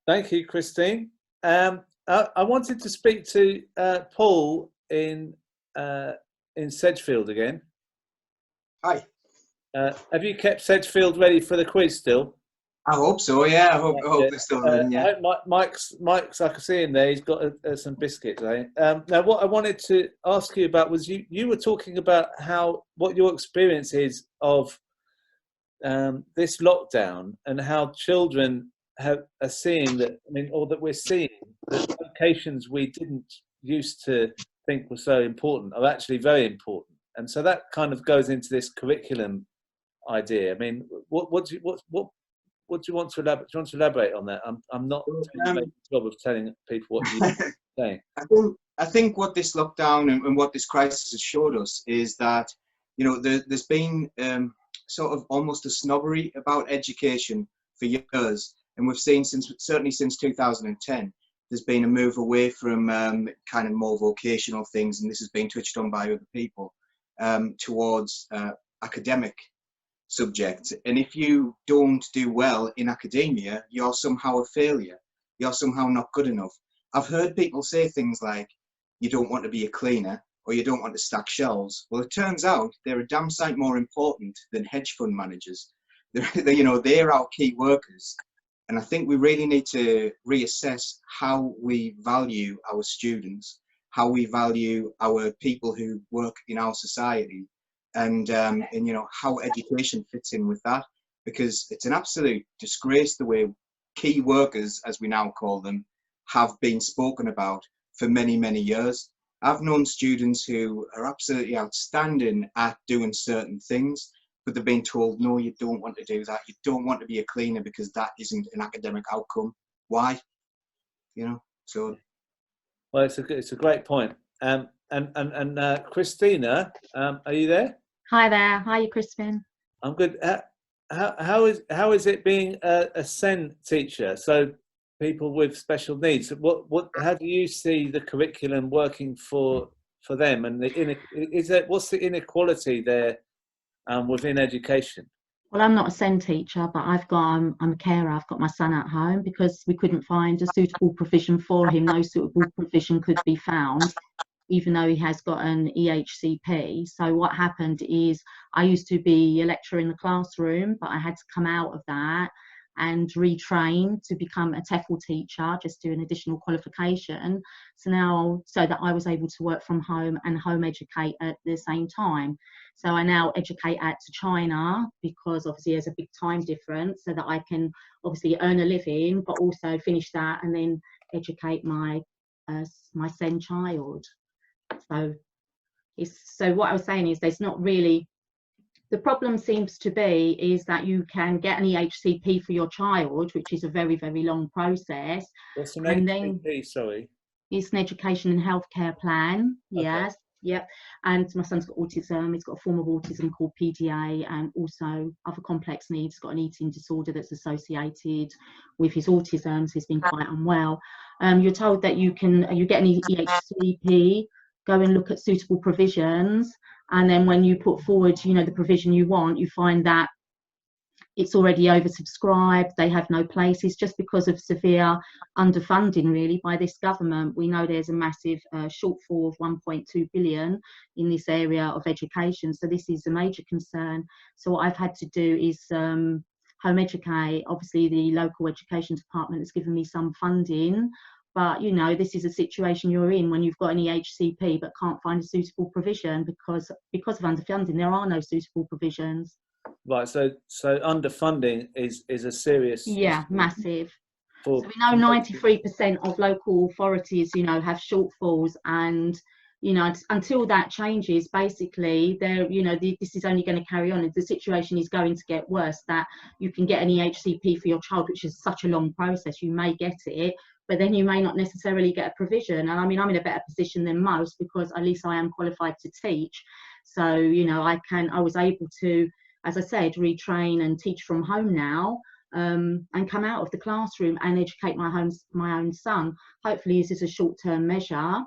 Thank you, Christine. I wanted to speak to Paul in Sedgefield again. Hi. Have you kept Sedgefield ready for the quiz still? I hope so, yeah. I hope they're still running, yeah. Mike's, I can see him there. He's got some biscuits, eh? Now, what I wanted to ask you about was you were talking about what your experience is of this lockdown and how children are seeing that, or that we're seeing that locations we didn't used to think were so important are actually very important. And so that kind of goes into this curriculum idea. I mean, what do you want to elaborate? Do you want to elaborate on that? I'm not doing a great job of telling people what you're saying. I think what this lockdown and what this crisis has showed us is that, you know, there's been sort of almost a snobbery about education for years, and we've seen certainly since 2010, there's been a move away from kind of more vocational things, and this has been touched on by other people, towards academic subjects. And if you don't do well in academia, you're somehow a failure. You're somehow not good enough. I've heard people say things like, you don't want to be a cleaner, or you don't want to stack shelves. Well, it turns out they're a damn sight more important than hedge fund managers. You know, they're our key workers. And I think we really need to reassess how we value our students, how we value our people who work in our society, and you know, how education fits in with that, because it's an absolute disgrace the way key workers, as we now call them, have been spoken about for many, many years. I've known students who are absolutely outstanding at doing certain things, but they've been told, no, you don't want to do that. You don't want to be a cleaner because that isn't an academic outcome. Why? You know, so. Well, it's a great point. And Christina, are you there? Hi there. Hi, Crispin. I'm good. How is it being a SEN teacher? So people with special needs. How do you see the curriculum working for them? And what's the inequality there within education? Well, I'm not a SEN teacher, but I'm a carer. I've got my son at home because we couldn't find a suitable provision for him. No suitable provision could be found, even though he has got an EHCP. So what happened is I used to be a lecturer in the classroom, but I had to come out of that and retrain to become a TEFL teacher, just do an additional qualification. So that I was able to work from home and home educate at the same time. So I now educate out to China, because obviously there's a big time difference, so that I can obviously earn a living, but also finish that and then educate my SEN child. So what I was saying is there's not really, the problem seems to be is that you can get an EHCP for your child, which is a very, very long process. What's an EHCP, sorry? It's an education and healthcare plan, yes. Okay. Yep. And my son's got autism. He's got a form of autism called PDA, and also other complex needs. He's got an eating disorder that's associated with his autism, so he's been quite unwell. You're told that you get an EHCP, go and look at suitable provisions, and then when you put forward, you know, the provision you want, you find that it's already oversubscribed, they have no places, just because of severe underfunding really by this government. We know there's a massive shortfall of 1.2 billion in this area of education, so this is a major concern. So what I've had to do is home educate. Obviously the local education department has given me some funding, but you know, this is a situation you're in when you've got an EHCP but can't find a suitable provision because of underfunding. There are no suitable provisions. Right, so underfunding is a serious issue. Massive. So we know 93% of local authorities, you know, have shortfalls, and you know, until that changes, basically, this is only going to carry on. The situation is going to get worse. That you can get an EHCP for your child, which is such a long process. You may get it, but then you may not necessarily get a provision. And I mean, I'm in a better position than most because at least I am qualified to teach. So you know, I was able to, as I said, retrain and teach from home now, and come out of the classroom and educate my own son. Hopefully this is a short-term measure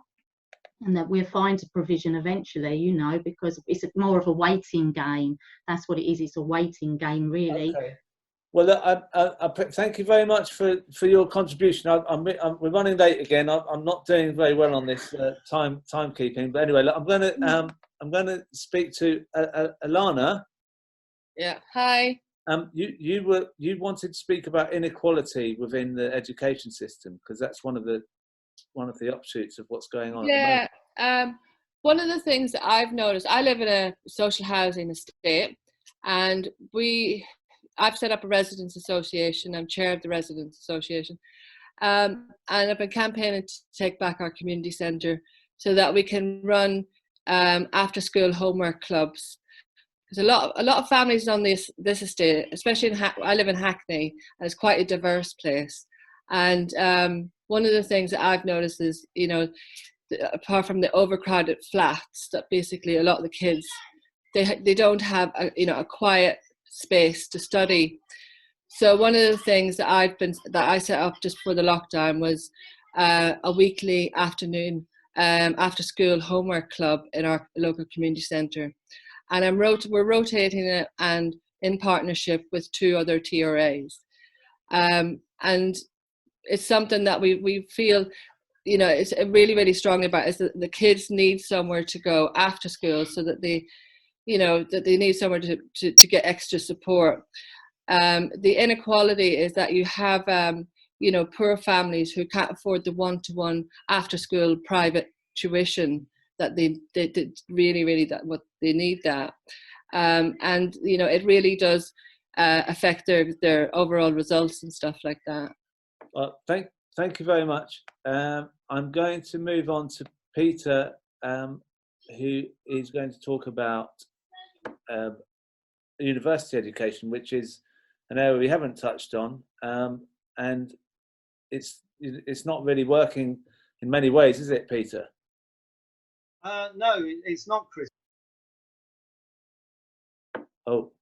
and that we'll find a provision eventually, you know, because it's more of a waiting game. That's what it is. It's a waiting game, really. Okay. Well, I thank you very much for your contribution. We're running late again. I'm not doing very well on this timekeeping. But anyway, I'm going to speak to Alana. Yeah. Hi. You wanted to speak about inequality within the education system because that's one of the offshoots of what's going on. Yeah. One of the things that I've noticed, I live in a social housing estate, and I've set up a residents association. I'm chair of the residents association, and I've been campaigning to take back our community centre so that we can run after school homework clubs. There's a lot of families on this estate, especially in I live in Hackney, and it's quite a diverse place. And one of the things that I've noticed is, you know, apart from the overcrowded flats, that basically a lot of the kids, they don't have a quiet space to study. So one of the things that I set up just for the lockdown was a weekly afternoon after school homework club in our local community centre. And we're rotating it and in partnership with 2 other TRAs. And it's something that we feel, you know, it's really, really strongly about, is that the kids need somewhere to go after school, so that they, you know, that they need somewhere to get extra support. The inequality is that you have, you know, poor families who can't afford the one-to-one after-school private tuition that they really, really, that what they need that. And, you know, it really does affect their overall results and stuff like that. Well, thank you very much. I'm going to move on to Peter, who is going to talk about university education, which is an area we haven't touched on, and it's not really working in many ways, is it, Peter? No, it's not, Chris. Oh.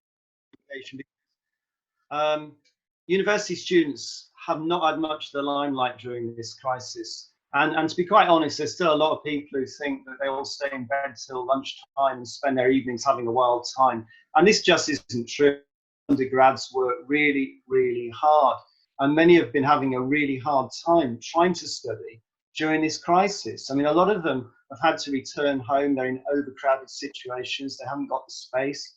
University students have not had much of the limelight during this crisis. And to be quite honest, there's still a lot of people who think that they all stay in bed till lunchtime and spend their evenings having a wild time. And this just isn't true. Undergrads work really, really hard. And many have been having a really hard time trying to study during this crisis. I mean, a lot of them have had to return home. They're in overcrowded situations. They haven't got the space.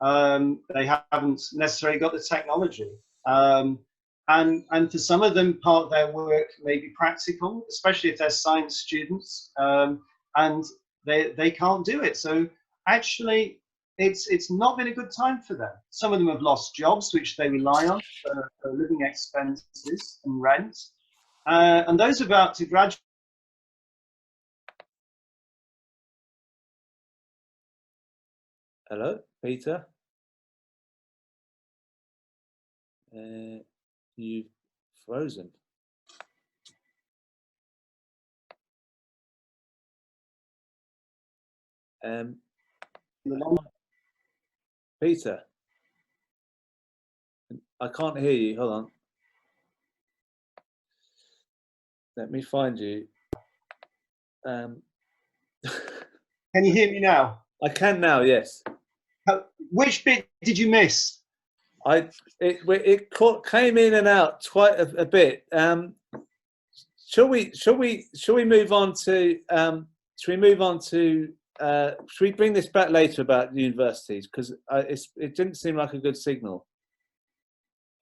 They haven't necessarily got the technology. And for some of them, part of their work may be practical, especially if they're science students, and they can't do it. So actually, it's not been a good time for them. Some of them have lost jobs, which they rely on for living expenses and rent. And those about to graduate. Hello, Peter. You've frozen. Peter, I can't hear you. Hold on. Let me find you. Can you hear me now? I can now, yes. Which bit did you miss? It came in and out quite a bit. Shall we move on to should we bring this back later about universities, because it didn't seem like a good signal.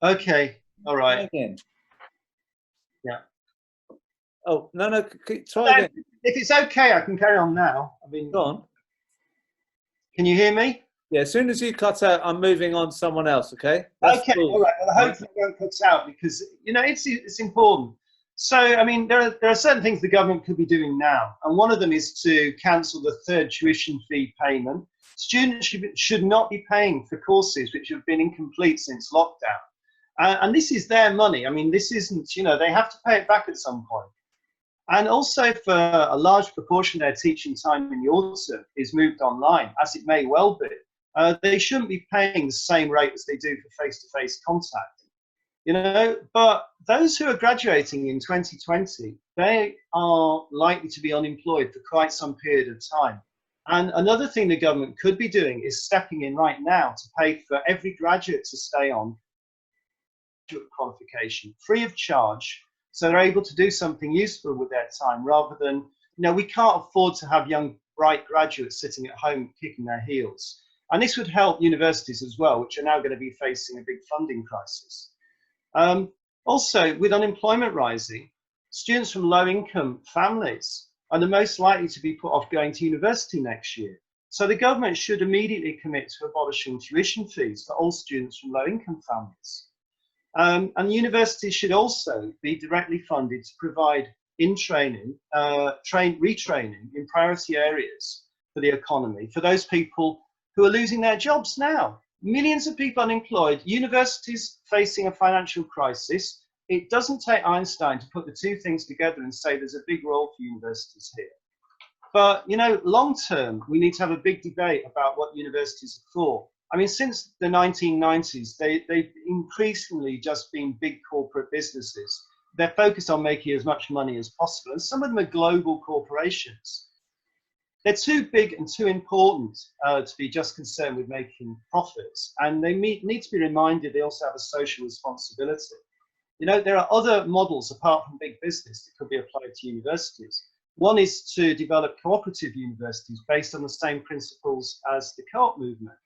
Okay, all right. Try again. Yeah. Oh no, try again. If it's okay, I can carry on now. I mean, go on. Can you hear me? Yeah, as soon as you cut out, I'm moving on to someone else, okay? Okay, all right. Well, hopefully it won't cut out, because, you know, it's important. So, I mean, there are certain things the government could be doing now. And one of them is to cancel the third tuition fee payment. Students should not be paying for courses which have been incomplete since lockdown. And this is their money. I mean, this isn't, you know, they have to pay it back at some point. And also, for a large proportion of their teaching time in the autumn is moved online, as it may well be. They shouldn't be paying the same rate as they do for face-to-face contact, you know. But those who are graduating in 2020, they are likely to be unemployed for quite some period of time. And another thing the government could be doing is stepping in right now to pay for every graduate to stay on graduate qualification free of charge, so they're able to do something useful with their time, rather than, you know, we can't afford to have young, bright graduates sitting at home kicking their heels. And this would help universities as well, which are now going to be facing a big funding crisis. Also, with unemployment rising, students from low-income families are the most likely to be put off going to university next year. So the government should immediately commit to abolishing tuition fees for all students from low-income families. And universities should also be directly funded to provide in training, retraining in priority areas for the economy for those people who are losing their jobs now. Millions of people unemployed, universities facing a financial crisis. It doesn't take Einstein to put the two things together and say there's a big role for universities here. But, you know, long term, we need to have a big debate about what universities are for. I mean, since the 1990s, they've increasingly just been big corporate businesses. They're focused on making as much money as possible, and some of them are global corporations. They're too big and too important to be just concerned with making profits, and they need to be reminded they also have a social responsibility. You know, there are other models apart from big business that could be applied to universities. One is to develop cooperative universities based on the same principles as the co-op movement.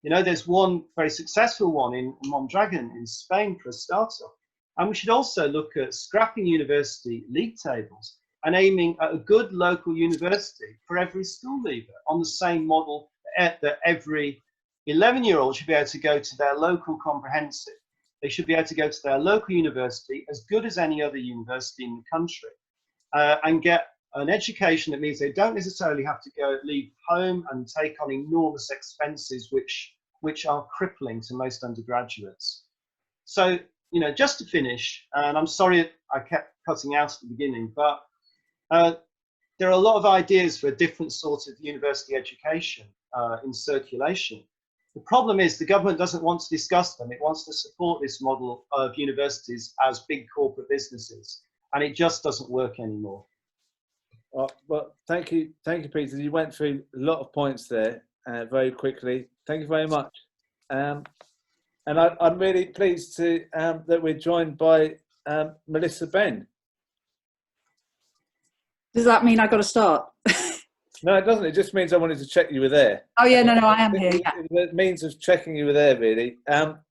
You know, there's one very successful one in Mondragon in Spain for a startup. And we should also look at scrapping university league tables and aiming at a good local university for every school leaver on the same model that every 11-year-old should be able to go to their local comprehensive. They should be able to go to their local university, as good as any other university in the country, and get an education that means they don't necessarily have to leave home and take on enormous expenses which are crippling to most undergraduates. So, you know, just to finish, and I'm sorry I kept cutting out at the beginning, but there are a lot of ideas for a different sort of university education in circulation. The problem is the government doesn't want to discuss them. It wants to support this model of universities as big corporate businesses, and it just doesn't work anymore. Well, thank you, Peter. You went through a lot of points there very quickly. Thank you very much. And I'm really pleased to that we're joined by Melissa Benn. Does that mean I got to start? No, it doesn't. It just means I wanted to check you were there. Oh yeah, no, I am here. Yeah. The means of checking you were there, really.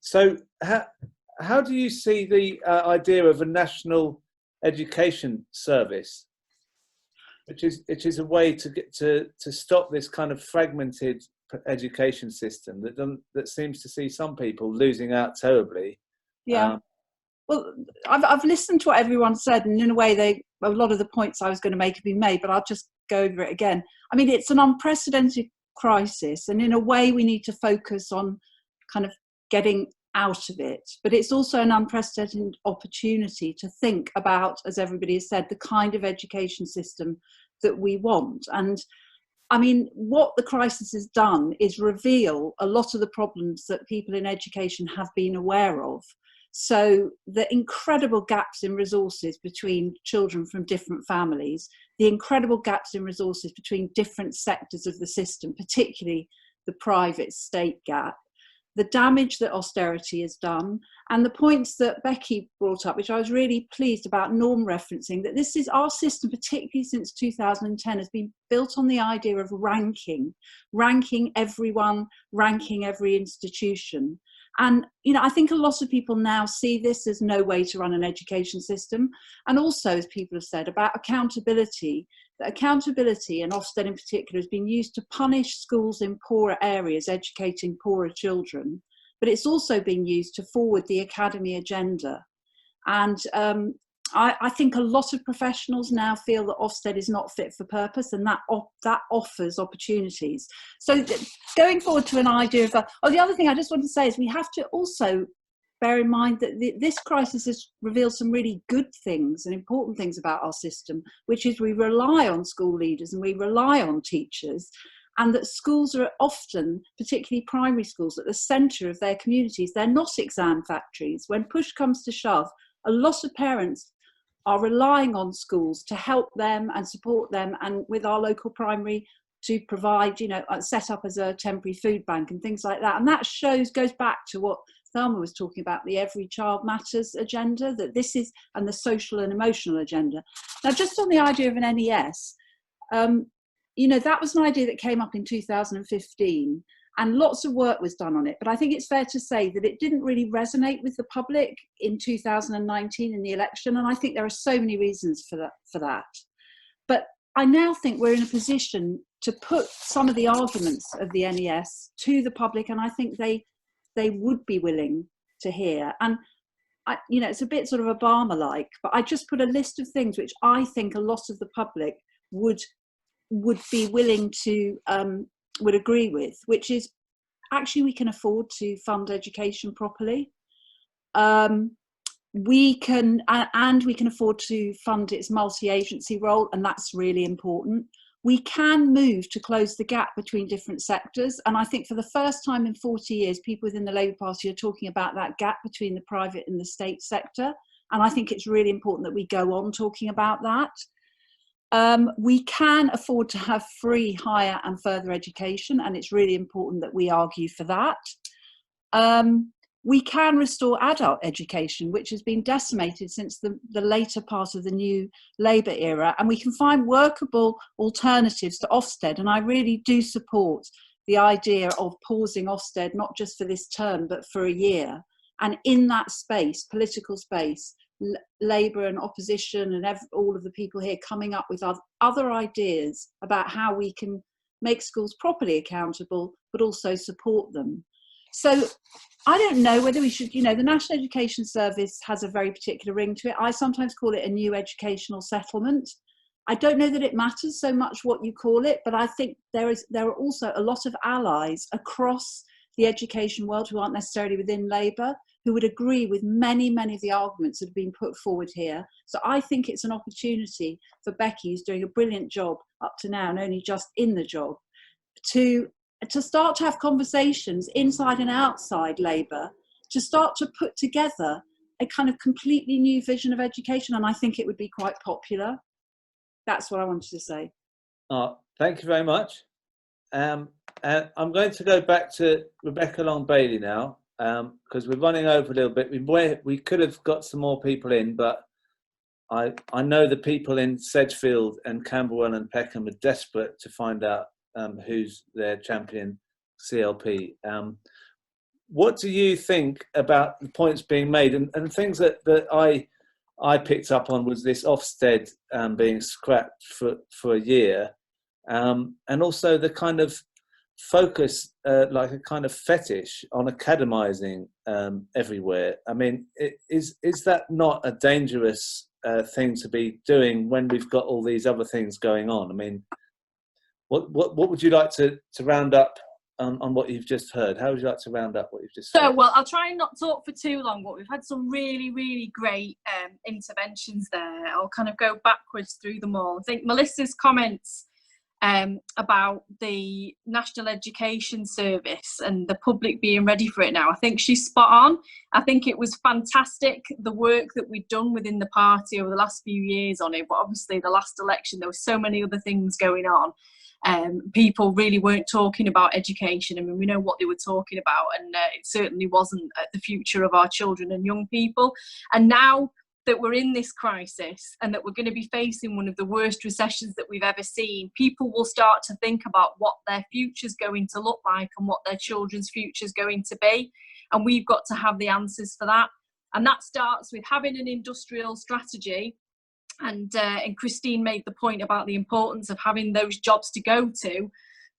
So, how do you see the idea of a national education service, which is a way to get to stop this kind of fragmented education system that seems to see some people losing out terribly? Yeah. Well, I've listened to what everyone said, and in a way, a lot of the points I was going to make have been made, but I'll just go over it again. I mean, it's an unprecedented crisis, and in a way, we need to focus on kind of getting out of it. But it's also an unprecedented opportunity to think about, as everybody has said, the kind of education system that we want. And I mean, what the crisis has done is reveal a lot of the problems that people in education have been aware of. So the incredible gaps in resources between children from different families, the incredible gaps in resources between different sectors of the system, particularly the private state gap, the damage that austerity has done, and the points that Becky brought up, which I was really pleased about norm referencing, that this is our system, particularly since 2010, has been built on the idea of ranking everyone, ranking every institution. And, you know, I think a lot of people now see this as no way to run an education system. And also, as people have said, about accountability, that accountability, and Ofsted in particular, has been used to punish schools in poorer areas, educating poorer children. But it's also been used to forward the academy agenda. And I think a lot of professionals now feel that Ofsted is not fit for purpose, and that offers opportunities. So going forward to an idea of the other thing I just want to say is we have to also bear in mind that this crisis has revealed some really good things and important things about our system, which is we rely on school leaders and we rely on teachers, and that schools are often, particularly primary schools, at the centre of their communities. They're not exam factories. When push comes to shove, a lot of parents are relying on schools to help them and support them, and with our local primary to provide, you know, set up as a temporary food bank and things like that. And that goes back to what Thelma was talking about, the Every Child Matters agenda, that this is, and the social and emotional agenda. Now, just on the idea of an NES, you know, that was an idea that came up in 2015. And lots of work was done on it. But I think it's fair to say that it didn't really resonate with the public in 2019 in the election. And I think there are so many reasons for that. But I now think we're in a position to put some of the arguments of the NES to the public. And I think they would be willing to hear. And you know, it's a bit sort of Obama-like, but I just put a list of things which I think a lot of the public would be willing to, would agree with, which is actually we can afford to fund education properly. We can, and we can afford to fund its multi-agency role, and that's really important. We can move to close the gap between different sectors, and I think for the first time in 40 years, people within the Labour Party are talking about that gap between the private and the state sector, and I think it's really important that we go on talking about that. We can afford to have free higher and further education, and it's really important that we argue for that. We can restore adult education, which has been decimated since the later part of the new Labour era, and we can find workable alternatives to Ofsted. And I really do support the idea of pausing Ofsted, not just for this term, but for a year. And in that space, political space, Labour and opposition and all of the people here coming up with other ideas about how we can make schools properly accountable, but also support them. So I don't know whether we should, you know, the National Education Service has a very particular ring to it. I sometimes call it a new educational settlement. I don't know that it matters so much what you call it, but I think there are also a lot of allies across the education world who aren't necessarily within Labour, who would agree with many, many of the arguments that have been put forward here. So I think it's an opportunity for Becky, who's doing a brilliant job up to now and only just in the job, to start to have conversations inside and outside Labour, to start to put together a kind of completely new vision of education, and I think it would be quite popular. That's what I wanted to say. Thank you very much. And I'm going to go back to Rebecca Long-Bailey now, because we're running over a little bit. We could have got some more people in, but I know the people in Sedgefield and Camberwell and Peckham are desperate to find out who's their champion CLP. What do you think about the points being made and things that I picked up on was this Ofsted being scrapped for a year, and also the kind of focus, like a kind of fetish on academizing everywhere. I mean, is that not a dangerous thing to be doing when we've got all these other things going on? I mean, what would you like to round up on what you've just heard? How would you like to round up what you've just heard? So, well, I'll try and not talk for too long, but we've had some really, really great interventions there. I'll kind of go backwards through them all. I think Melissa's comments about the National Education Service and the public being ready for it now, I think she's spot on. I think it was fantastic, the work that we'd done within the party over the last few years on it, but obviously the last election there were so many other things going on. People really weren't talking about education. I mean, we know what they were talking about, and it certainly wasn't the future of our children and young people. And now that we're in this crisis and that we're going to be facing one of the worst recessions that we've ever seen, people will start to think about what their future's going to look like and what their children's future's going to be. And we've got to have the answers for that. And that starts with having an industrial strategy. And Christine made the point about the importance of having those jobs to go to,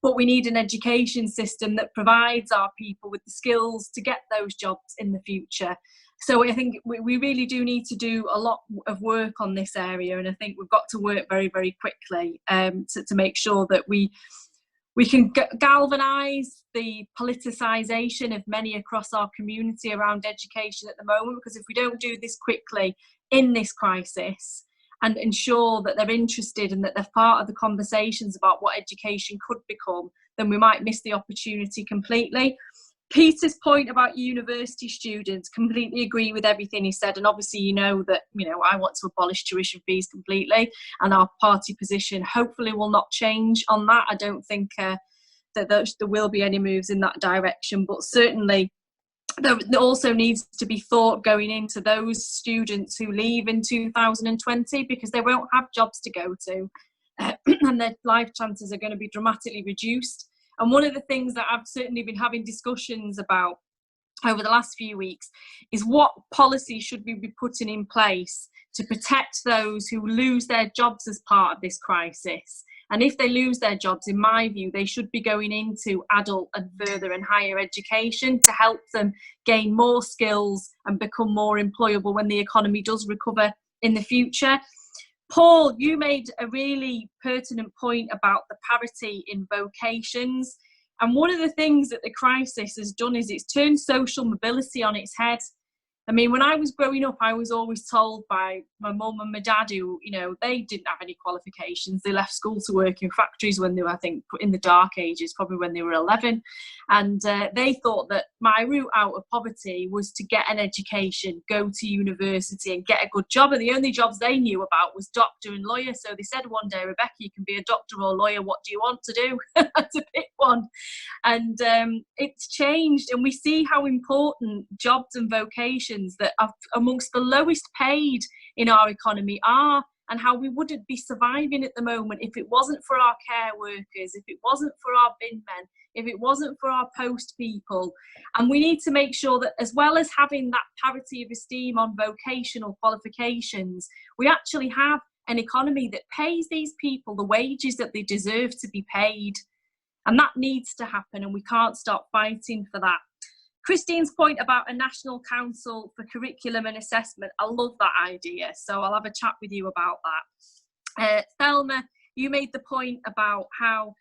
but we need an education system that provides our people with the skills to get those jobs in the future. So I think we really do need to do a lot of work on this area, and I think we've got to work very, very quickly to make sure that we can galvanise the politicisation of many across our community around education at the moment, because if we don't do this quickly in this crisis, and ensure that they're interested and that they're part of the conversations about what education could become, then we might miss the opportunity completely. Peter's point about university students, completely agree with everything he said, and obviously you know that I want to abolish tuition fees completely, and our party position hopefully will not change on that. I don't think that there will be any moves in that direction, but certainly there also needs to be thought going into those students who leave in 2020, because they won't have jobs to go to and their life chances are going to be dramatically reduced. And one of the things that I've certainly been having discussions about over the last few weeks is what policy should we be putting in place to protect those who lose their jobs as part of this crisis, And if they lose their jobs, in my view, they should be going into adult and further and higher education to help them gain more skills and become more employable when the economy does recover in the future. Paul, you made a really pertinent point about the parity in vocations. And one of the things that the crisis has done is it's turned social mobility on its head. I mean, when I was growing up, I was always told by my mum and my dad, who, you know, they didn't have any qualifications. They left school to work in factories when they were, I think, in the dark ages, probably when they were 11. And they thought that my route out of poverty was to get an education, go to university and get a good job. And the only jobs they knew about was doctor and lawyer. So they said one day, Rebecca, you can be a doctor or a lawyer. What do you want to do? To pick one. And it's changed. And we see how important jobs and vocations that are amongst the lowest paid in our economy are, and how we wouldn't be surviving at the moment if it wasn't for our care workers, if it wasn't for our bin men, if it wasn't for our post people. And we need to make sure that, as well as having that parity of esteem on vocational qualifications, we actually have an economy that pays these people the wages that they deserve to be paid. And that needs to happen, and we can't stop fighting for that. Christine's point about a national council for curriculum and assessment, I love that idea, so I'll have a chat with you about that. Thelma, you made the point about how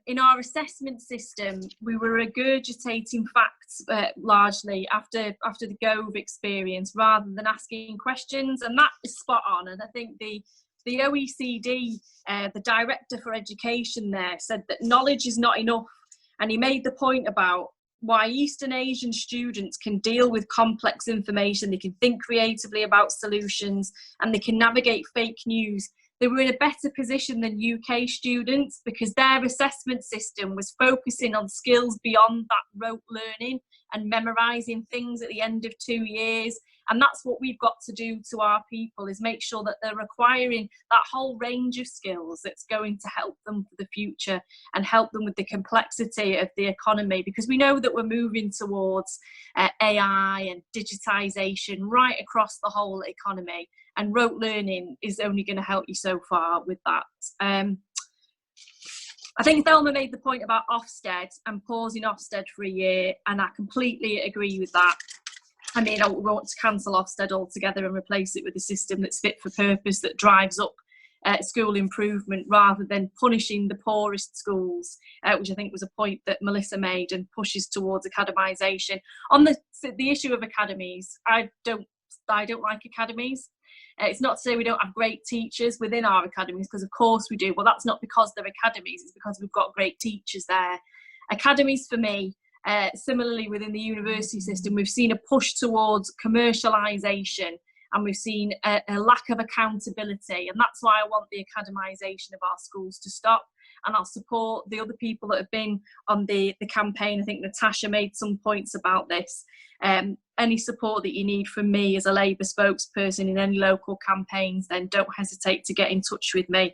in our assessment system we were regurgitating facts largely after the Gove experience rather than asking questions, and that is spot on. And I think the OECD, the director for education there, said that knowledge is not enough, and he made the point about why Eastern Asian students can deal with complex information, they can think creatively about solutions, and they can navigate fake news. They were in a better position than UK students because their assessment system was focusing on skills beyond that rote learning and memorising things at the end of 2 years. And that's what we've got to do to our people, is make sure that they're acquiring that whole range of skills that's going to help them for the future and help them with the complexity of the economy, because we know that we're moving towards AI and digitisation right across the whole economy, and rote learning is only going to help you so far with that. I think Thelma made the point about Ofsted and pausing Ofsted for a year, and I completely agree with that. I mean, I want to cancel Ofsted altogether and replace it with a system that's fit for purpose, that drives up school improvement rather than punishing the poorest schools, which I think was a point that Melissa made, and pushes towards academisation. On the issue of academies, I don't like academies. It's not to say we don't have great teachers within our academies, because of course we do. Well, that's not because they're academies, it's because we've got great teachers there. Academies for me, similarly within the university system, we've seen a push towards commercialisation, and we've seen a lack of accountability, and that's why I want the academisation of our schools to stop. And I'll support the other people that have been on the campaign. I think Natasha made some points about this. Any support that you need from me as a Labour spokesperson in any local campaigns, then don't hesitate to get in touch with me.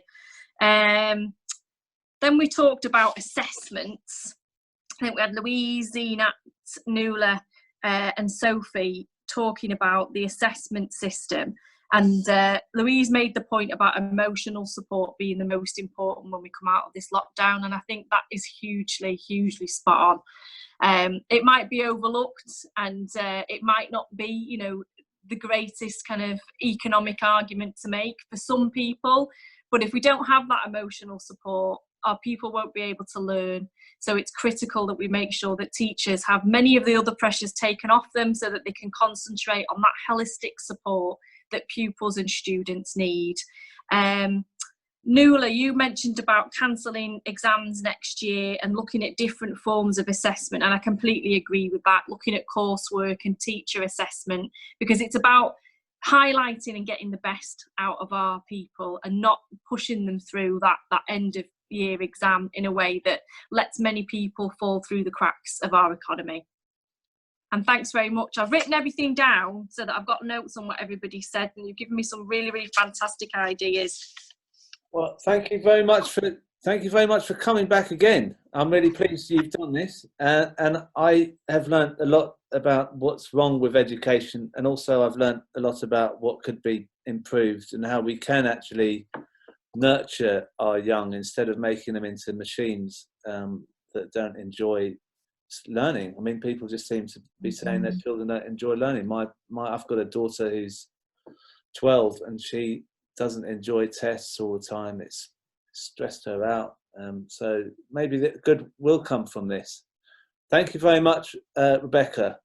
Then we talked about assessments. I think we had Louise, Zena, Nuala and Sophie talking about the assessment system. And Louise made the point about emotional support being the most important when we come out of this lockdown. And I think that is hugely, hugely spot on. It might be overlooked, and it might not be, you know, the greatest kind of economic argument to make for some people. But if we don't have that emotional support, our people won't be able to learn. So it's critical that we make sure that teachers have many of the other pressures taken off them so that they can concentrate on that holistic support that pupils and students need. Nuala, you mentioned about cancelling exams next year and looking at different forms of assessment, and I completely agree with that, looking at coursework and teacher assessment, because it's about highlighting and getting the best out of our people and not pushing them through that end of year exam in a way that lets many people fall through the cracks of our economy. And thanks very much. I've written everything down so that I've got notes on what everybody said, and you've given me some really, really fantastic ideas. Well, thank you very much for coming back again. I'm really pleased you've done this, and I have learned a lot about what's wrong with education, and also I've learned a lot about what could be improved and how we can actually nurture our young instead of making them into machines that don't enjoy learning. I mean, people just seem to be saying their children don't enjoy learning. I've got a daughter who's 12 and she doesn't enjoy tests all the time. It's stressed her out. So maybe the good will come from this. Thank you very much, Rebecca.